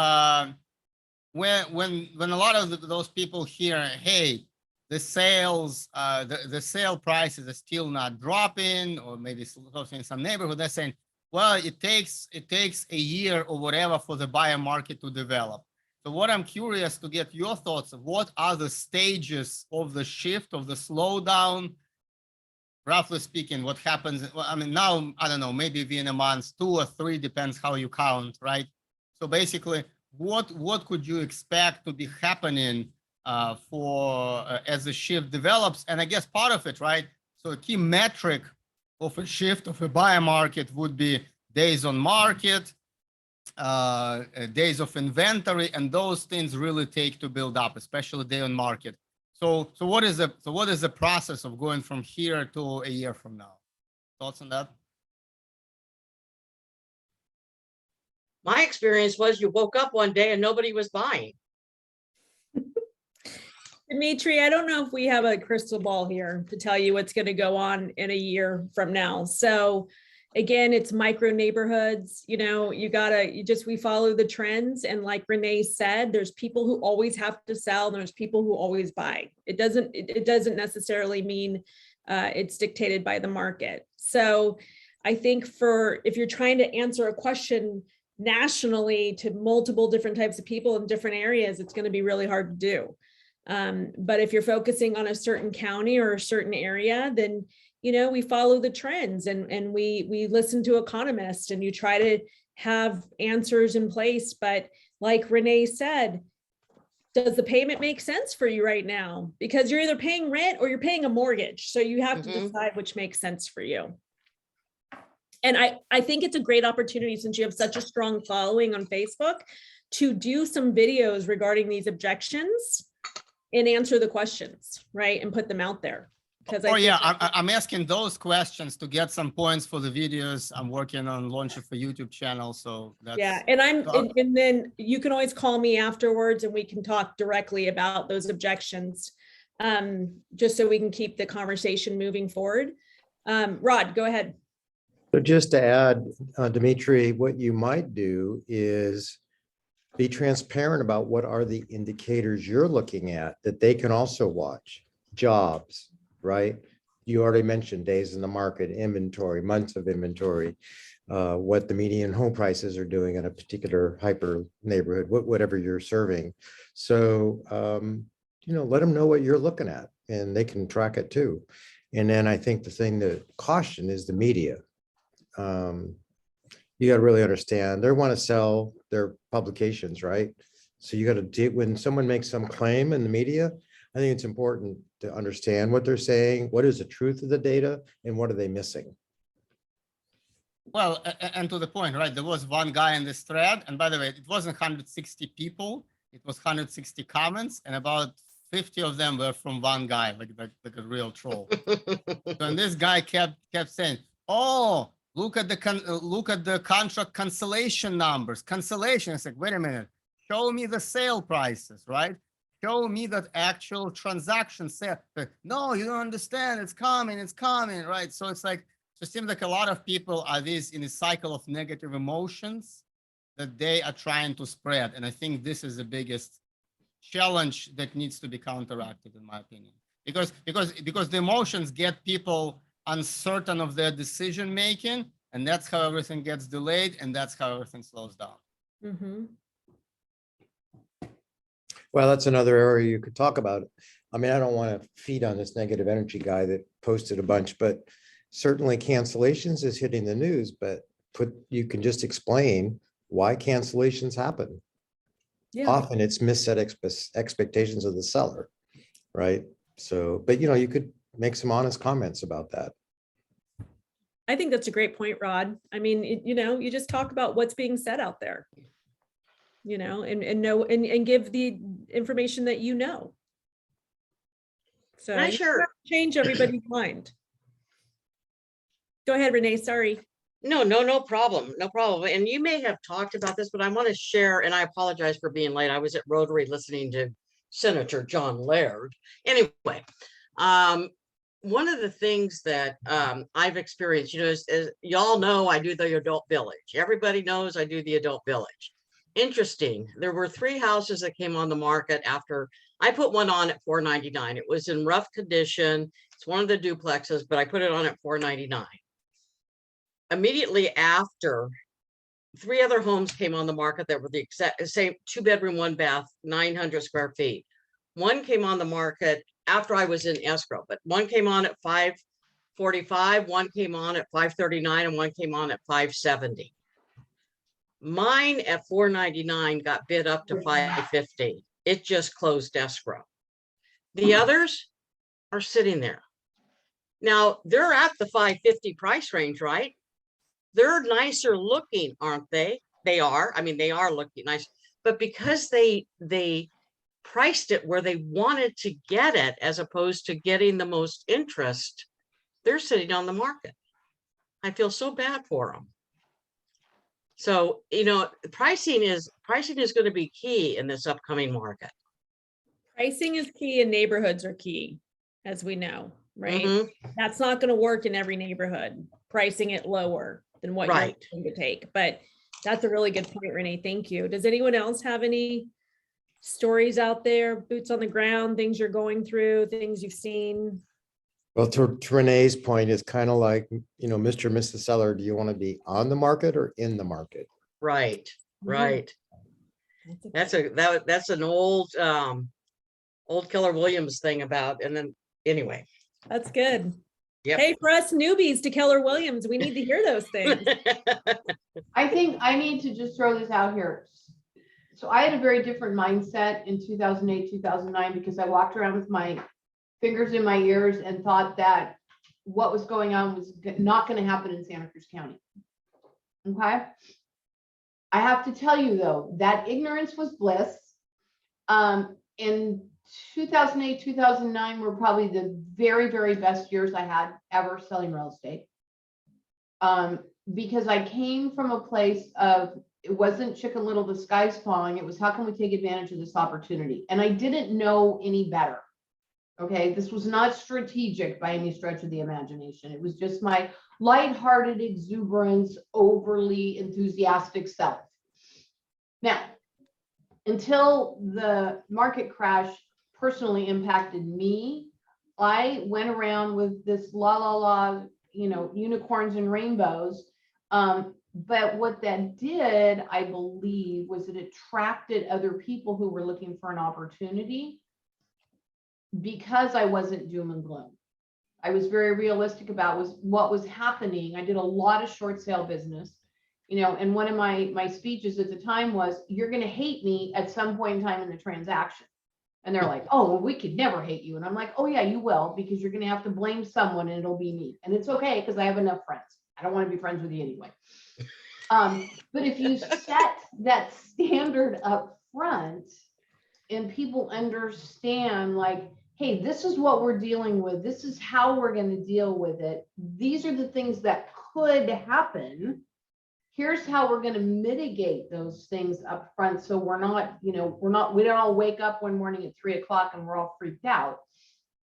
when a lot of those people hear, hey, the sales, the sale prices are still not dropping, or maybe in some neighborhood, they're saying, well, it takes a year or whatever for the buyer market to develop. So what I'm curious to get your thoughts of, what are the stages of the shift, of the slowdown? Roughly speaking, what happens? Well, I mean, now, I don't know, maybe within a month, 2 or 3, depends how you count, right? So basically, what could you expect to be happening as the shift develops? And I guess part of it, right? So a key metric of a shift of a buyer market would be days on market, days of inventory, and those things really take to build up, especially day on market. So what is the process of going from here to a year from now? Thoughts on that? My experience was you woke up one day and nobody was buying. Dimitri, I don't know if we have a crystal ball here to tell you what's going to go on in a year from now. So again, it's micro neighborhoods, we follow the trends. And like Renee said, there's people who always have to sell. And there's people who always buy. It doesn't necessarily mean it's dictated by the market. So I think if you're trying to answer a question nationally to multiple different types of people in different areas, it's going to be really hard to do. But if you're focusing on a certain county or a certain area, then, we follow the trends and we listen to economists and you try to have answers in place. But like Renee said, does the payment make sense for you right now? Because you're either paying rent or you're paying a mortgage. So you have to decide which makes sense for you. And I think it's a great opportunity, since you have such a strong following on Facebook, to do some videos regarding these objections and answer the questions, right? And put them out there. Because I'm asking those questions to get some points for the videos. I'm working on launching for YouTube channel. So that's. Yeah, and then you can always call me afterwards and we can talk directly about those objections, just so we can keep the conversation moving forward. Rod, go ahead. So just to add, Dimitri, what you might do is be transparent about what are the indicators you're looking at that they can also watch. Jobs, right? You already mentioned days in the market, inventory, months of inventory, what the median home prices are doing in a particular hyper neighborhood, whatever you're serving. So, let them know what you're looking at and they can track it too. And then I think the thing to caution is the media. You got to really understand, they want to sell their publications, right? So you got to do, when someone makes some claim in the media, I think it's important to understand what they're saying, what is the truth of the data, and what are they missing? Well, and to the point, right? There was one guy in this thread, and by the way, it wasn't 160 people, it was 160 comments, and about 50 of them were from one guy, like a real troll. And this guy kept saying, "Oh, look at the contract cancellation numbers. Cancellation." It's like, wait a minute, show me the sale prices, right? Show me that actual transaction sale. No, you don't understand. It's coming, right? So it's like, it seems like a lot of people are in a cycle of negative emotions that they are trying to spread. And I think this is the biggest challenge that needs to be counteracted, in my opinion, because the emotions get people uncertain of their decision making, and that's how everything gets delayed, and that's how everything slows down. Mm-hmm. Well, that's another area you could talk about. I mean, I don't want to feed on this negative energy guy that posted a bunch, but certainly cancellations is hitting the news, but you can just explain why cancellations happen. Yeah. Often it's misset expectations of the seller, right? So, but you could make some honest comments about that. I think that's a great point, Rod. I mean, you just talk about what's being said out there, and give the information that So Can I share? Change everybody's mind. Go ahead, Renee. Sorry. No problem. No problem. And you may have talked about this, but I want to share, and I apologize for being late. I was at Rotary listening to Senator John Laird. Anyway, one of the things that I've experienced, as y'all know, I do the adult village. Everybody knows I do the adult village. Interesting. There were 3 houses that came on the market after I put one on at $499. It was in rough condition. It's one of the duplexes, but I put it on at $499. Immediately after, 3 other homes came on the market that were the exact same 2-bedroom, 1-bath, 900 square feet. One came on the market after I was in escrow, but one came on at $545, one came on at $539, and one came on at $570. Mine at $499 got bid up to $550. It just closed escrow. The others are sitting there. Now they're at the $550 price range, right? They're nicer looking, aren't they? They are. I mean, they are looking nice, but because they priced it where they wanted to get it, as opposed to getting the most interest, they're sitting on the market. I feel so bad for them. So, you know, pricing is going to be key in this upcoming market. Pricing is key and neighborhoods are key, as we know, right? Mhm. That's not going to work in every neighborhood, pricing it lower than what you're Right. going to take. But that's a really good point, Renee. Thank you. Does anyone else have any stories out there, boots on the ground, things you're going through, things you've seen? Well, to Renee's point, it's kind of like, Mr. and Mrs. Seller, do you want to be on the market or in the market? Right. Right. That's a That's an old Keller Williams thing about, and then anyway. That's good. Yep. Hey, for us newbies to Keller Williams, we need to hear those things. I think I need to just throw this out here. So I had a very different mindset in 2008, 2009, because I walked around with my fingers in my ears and thought that what was going on was not going to happen in Santa Cruz County. Okay. I have to tell you though, that ignorance was bliss. In 2008, 2009 were probably the very, very best years I had ever selling real estate. Because I came from a place of, it wasn't Chicken Little, the sky's falling. It was, how can we take advantage of this opportunity? And I didn't know any better. Okay, this was not strategic by any stretch of the imagination. It was just my lighthearted exuberance, overly enthusiastic self. Now, until the market crash personally impacted me, I went around with this unicorns and rainbows. But what that did, I believe, was it attracted other people who were looking for an opportunity, because I wasn't doom and gloom. I was very realistic about what was happening. I did a lot of short sale business, and one of my speeches at the time was, you're going to hate me at some point in time in the transaction. And they're like, oh, well, we could never hate you. And I'm like, oh yeah, you will, because you're going to have to blame someone and it'll be me. And it's okay, because I have enough friends. I don't want to be friends with you anyway. But if you set that standard up front and people understand, like, hey, this is what we're dealing with. This is how we're going to deal with it. These are the things that could happen. Here's how we're going to mitigate those things up front. So we're not, we don't all wake up one morning at 3 o'clock and we're all freaked out.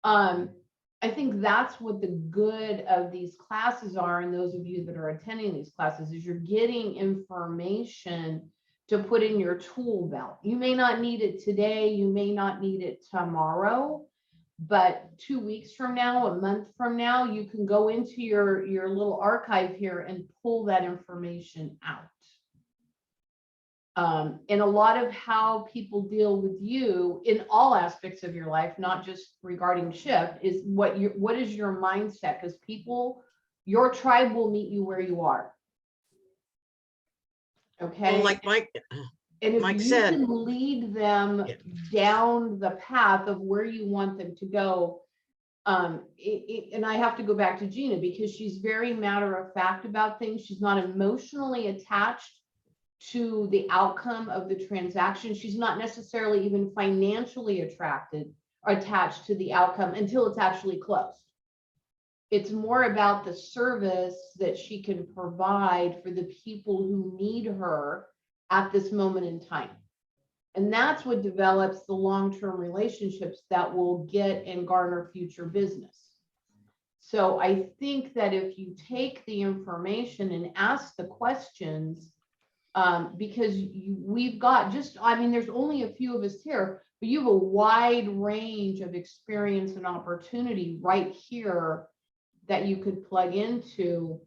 I think that's what the good of these classes are. And those of you that are attending these classes, is you're getting information to put in your tool belt. You may not need it today. You may not need it tomorrow, but 2 weeks from now, a month from now, you can go into your little archive here and pull that information out. And a lot of how people deal with you in all aspects of your life, not just regarding shift, is what is your mindset? Because your tribe will meet you where you are. Okay. Well, like Mike And if Mike you said, can lead them down the path of where you want them to go, and I have to go back to Gina, because she's very matter of fact about things. She's not emotionally attached to the outcome of the transaction. She's not necessarily even financially attached to the outcome until it's actually closed. It's more about the service that she can provide for the people who need her at this moment in time. And that's what develops the long-term relationships that will get and garner future business. So I think that if you take the information and ask the questions, because we've got there's only a few of us here, but you have a wide range of experience and opportunity right here that you could plug into.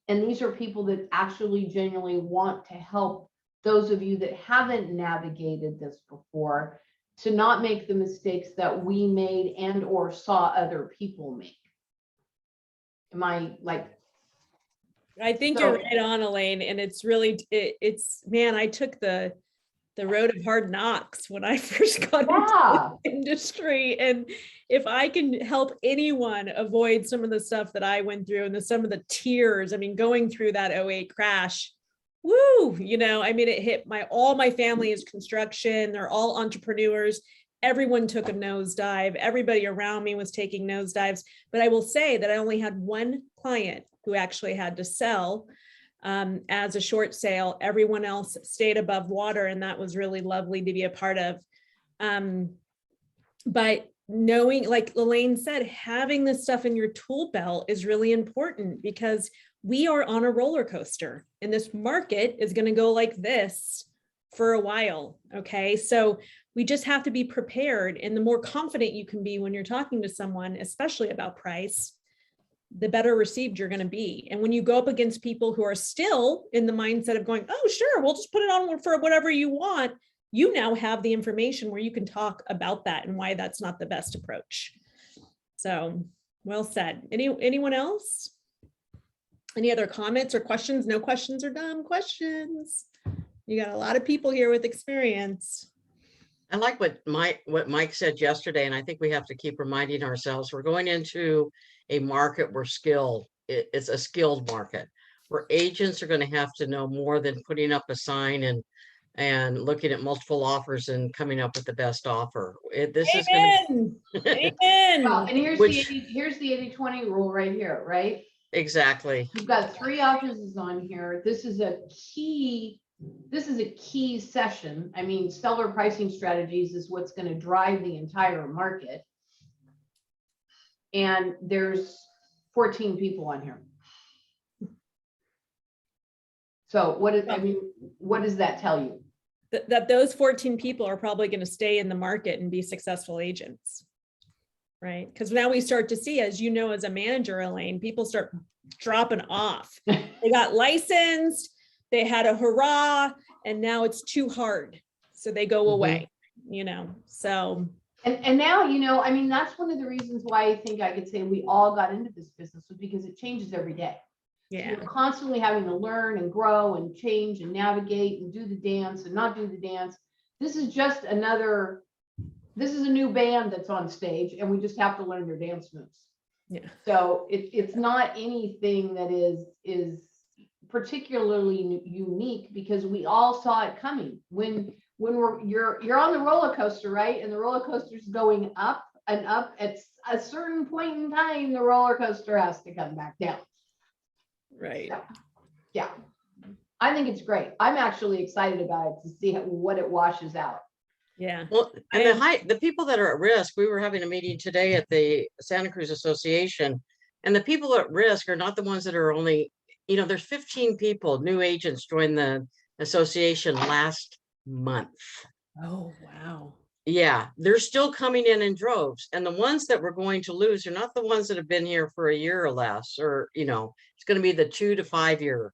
And these are people that actually genuinely want to help those of you that haven't navigated this before, to not make the mistakes that we made and or saw other people make. Am I like? I think you're right on, Elaine. And it's really, man, I took the road of hard knocks when I first got into the industry. And if I can help anyone avoid some of the stuff that I went through and some of the tears, going through that 2008 crash, woo, it hit all my family is construction. They're all entrepreneurs. Everyone took a nosedive. Everybody around me was taking nosedives. But I will say that I only had one client who actually had to sell. as a short sale. Everyone else stayed above water, and that was really lovely to be a part of. But knowing, like Elaine said, having this stuff in your tool belt is really important, because we are on a roller coaster and this market is going to go like this for a while. Okay. So we just have to be prepared. And the more confident you can be when you're talking to someone, especially about price, the better received you're going to be. And when you go up against people who are still in the mindset of going, oh, sure, we'll just put it on for whatever you want, you now have the information where you can talk about that and why that's not the best approach. So well said. Anyone else? Any other comments or questions? No questions are dumb questions. You got a lot of people here with experience. I like what Mike said yesterday, and I think we have to keep reminding ourselves we're going into a market where it's a skilled market, where agents are going to have to know more than putting up a sign and looking at multiple offers and coming up with the best offer. This is going to Amen. Well, and here's Which- here's the 80-20 rule right here, right? exactly. You've got 3 offices on here. This is a key session. I mean, seller pricing strategies is what's going to drive the entire market. And there's 14 people on here. So what does that tell you? That those 14 people are probably going to stay in the market and be successful agents. Right? Because now we start to see, as you know, as a manager, Elaine, people start dropping off. They got licensed, they had a hurrah, and now it's too hard. So they go away, so. And now, I mean, that's one of the reasons why I think I could say we all got into this business, was because it changes every day. Yeah. You're constantly having to learn and grow and change and navigate and do the dance and not do the dance. This is a new band that's on stage, and we just have to learn their dance moves. Yeah. So it's not anything that is particularly unique, because we all saw it coming. When you're on the roller coaster, right? And the roller coaster's going up and up. At a certain point in time, the roller coaster has to come back down. Right. So, yeah, I think it's great. I'm actually excited about it to see what it washes out. Yeah. Well, and the people that are at risk, we were having a meeting today at the Santa Cruz Association, and the people at risk are not the ones that are only, there's 15 people, new agents joined the association last month. Oh, wow. Yeah, they're still coming in droves. And the ones that we're going to lose are not the ones that have been here for a year or less, or, it's going to be the 2 to 5 year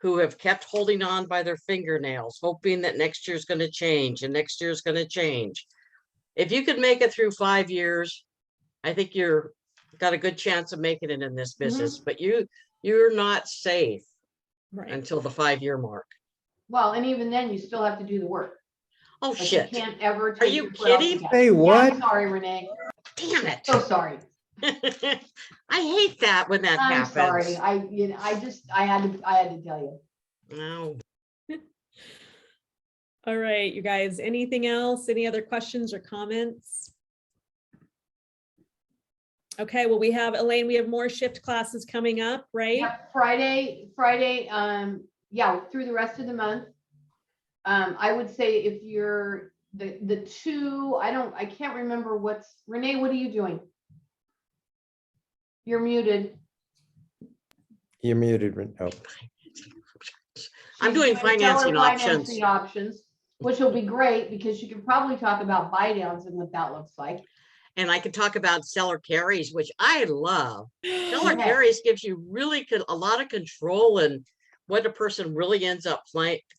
who have kept holding on by their fingernails, hoping that next year's going to change and next year's going to change. If you could make it through 5 years, I think you're got a good chance of making it in this business, but you're not safe until the 5-year mark. Well, and even then, you still have to do the work. Oh, Like, shit. you can't ever Are take you your foot off the kidding? gas. Hey, Yeah, what? I'm sorry, Renee. Damn it. So sorry. I hate that when that I'm happens. sorry. I had to tell you. No. All right, you guys, anything else? Any other questions or comments? Okay, well, Elaine, we have more shift classes coming up, right? Yeah, Friday, yeah, through the rest of the month. I would say if you're the 2, I can't remember Renee, what are you doing? You're muted. You're muted. Oh. I'm doing Seller financing options, which will be great, because you can probably talk about buy downs and what that looks like. And I could talk about seller carries, which I love. Seller Okay. carries gives you really a lot of control and what a person really ends up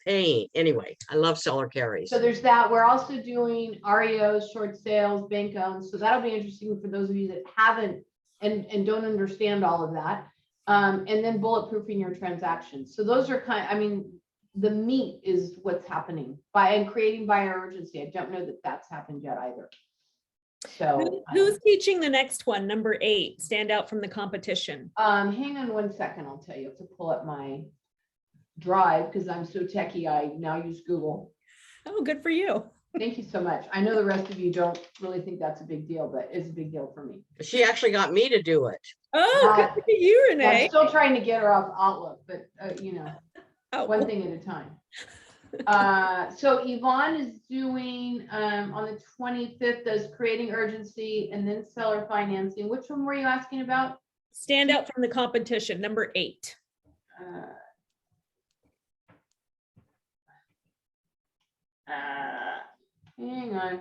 paying. Anyway, I love seller carries. So there's that. We're also doing REOs, short sales, bank owns. So that'll be interesting for those of you that haven't and don't understand all of that. And then bulletproofing your transactions. So those are the meat is what's happening and creating buyer urgency. I don't know that that's happened yet either. So Who's teaching the next one, number 8, stand out from the competition? hang on one second. I'll tell you. I have to pull up my drive because I'm so techie. I now use Google. Oh, good for you. Thank you so much. I know the rest of you don't really think that's a big deal, but it's a big deal for me. She actually got me to do it. Oh, good for you, I'm Renee. still trying to get her off Outlook, but one Oh, thing at a time. So Yvonne is doing, on the 25th, does creating urgency and then seller financing. Which one were you asking about? stand out from the competition, number 8. Hang on.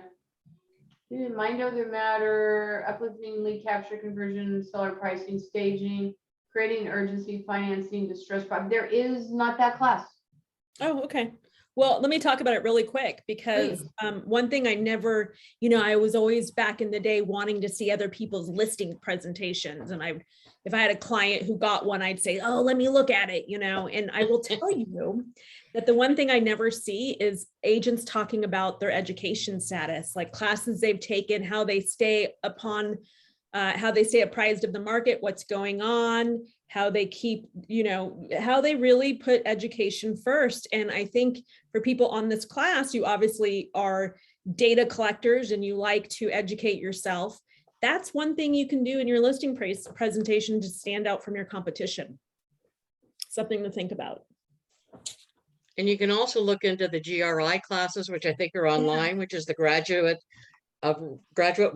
Mind over matter, uplifting lead capture conversion, seller pricing, staging, creating urgency, financing, distress. There is not that class. Oh, okay. Well, let me talk about it really quick because one thing I never, I was always back in the day wanting to see other people's listing presentations. And if I had a client who got one, I'd say, oh, let me look at it, and I will tell you that the one thing I never see is agents talking about their education status, like classes they've taken, how they stay apprised of the market, what's going on, how they keep, how they really put education first. And I think for people on this class, you obviously are data collectors and you like to educate yourself. That's one thing you can do in your listing presentation to stand out from your competition. Something to think about. And you can also look into the GRI classes, which I think are online, which is the Graduate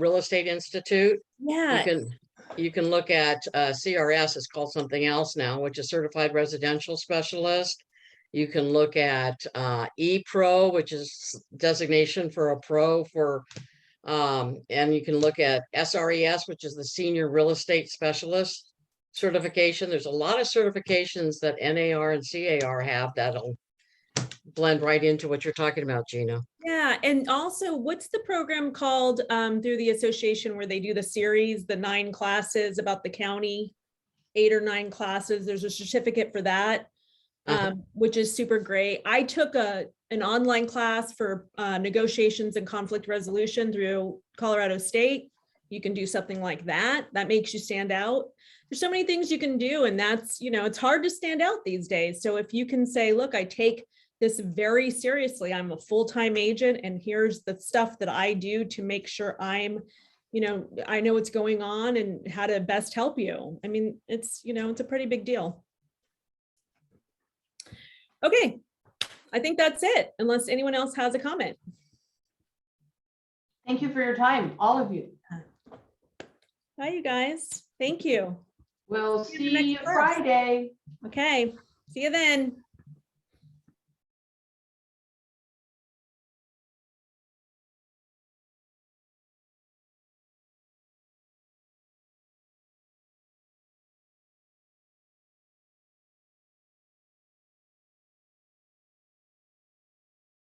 Real Estate Institute. Yeah. You can look at CRS, it's called something else now, which is Certified Residential Specialist. You can look at ePro, which is designation for a pro for, and you can look at SRES, which is the Senior Real Estate Specialist certification. There's a lot of certifications that NAR and CAR have that'll blend right into what you're talking about, Gina. Yeah, and also, what's the program called through the association where they do the series, the 9 classes about the county, 8 or 9 classes? There's a certificate for that, which is super great. I took an online class for negotiations and conflict resolution through Colorado State. You can do something like that. That makes you stand out. There's so many things you can do, and that's, it's hard to stand out these days. So if you can say, look, I take this very seriously. I'm a full-time agent, and here's the stuff that I do to make sure I'm, I know what's going on and how to best help you. I mean, it's, it's a pretty big deal. Okay, I think that's it, unless anyone else has a comment. Thank you for your time, all of you. Bye, you guys. Thank you. We'll See you in the see next you class. Friday. Okay, see you then.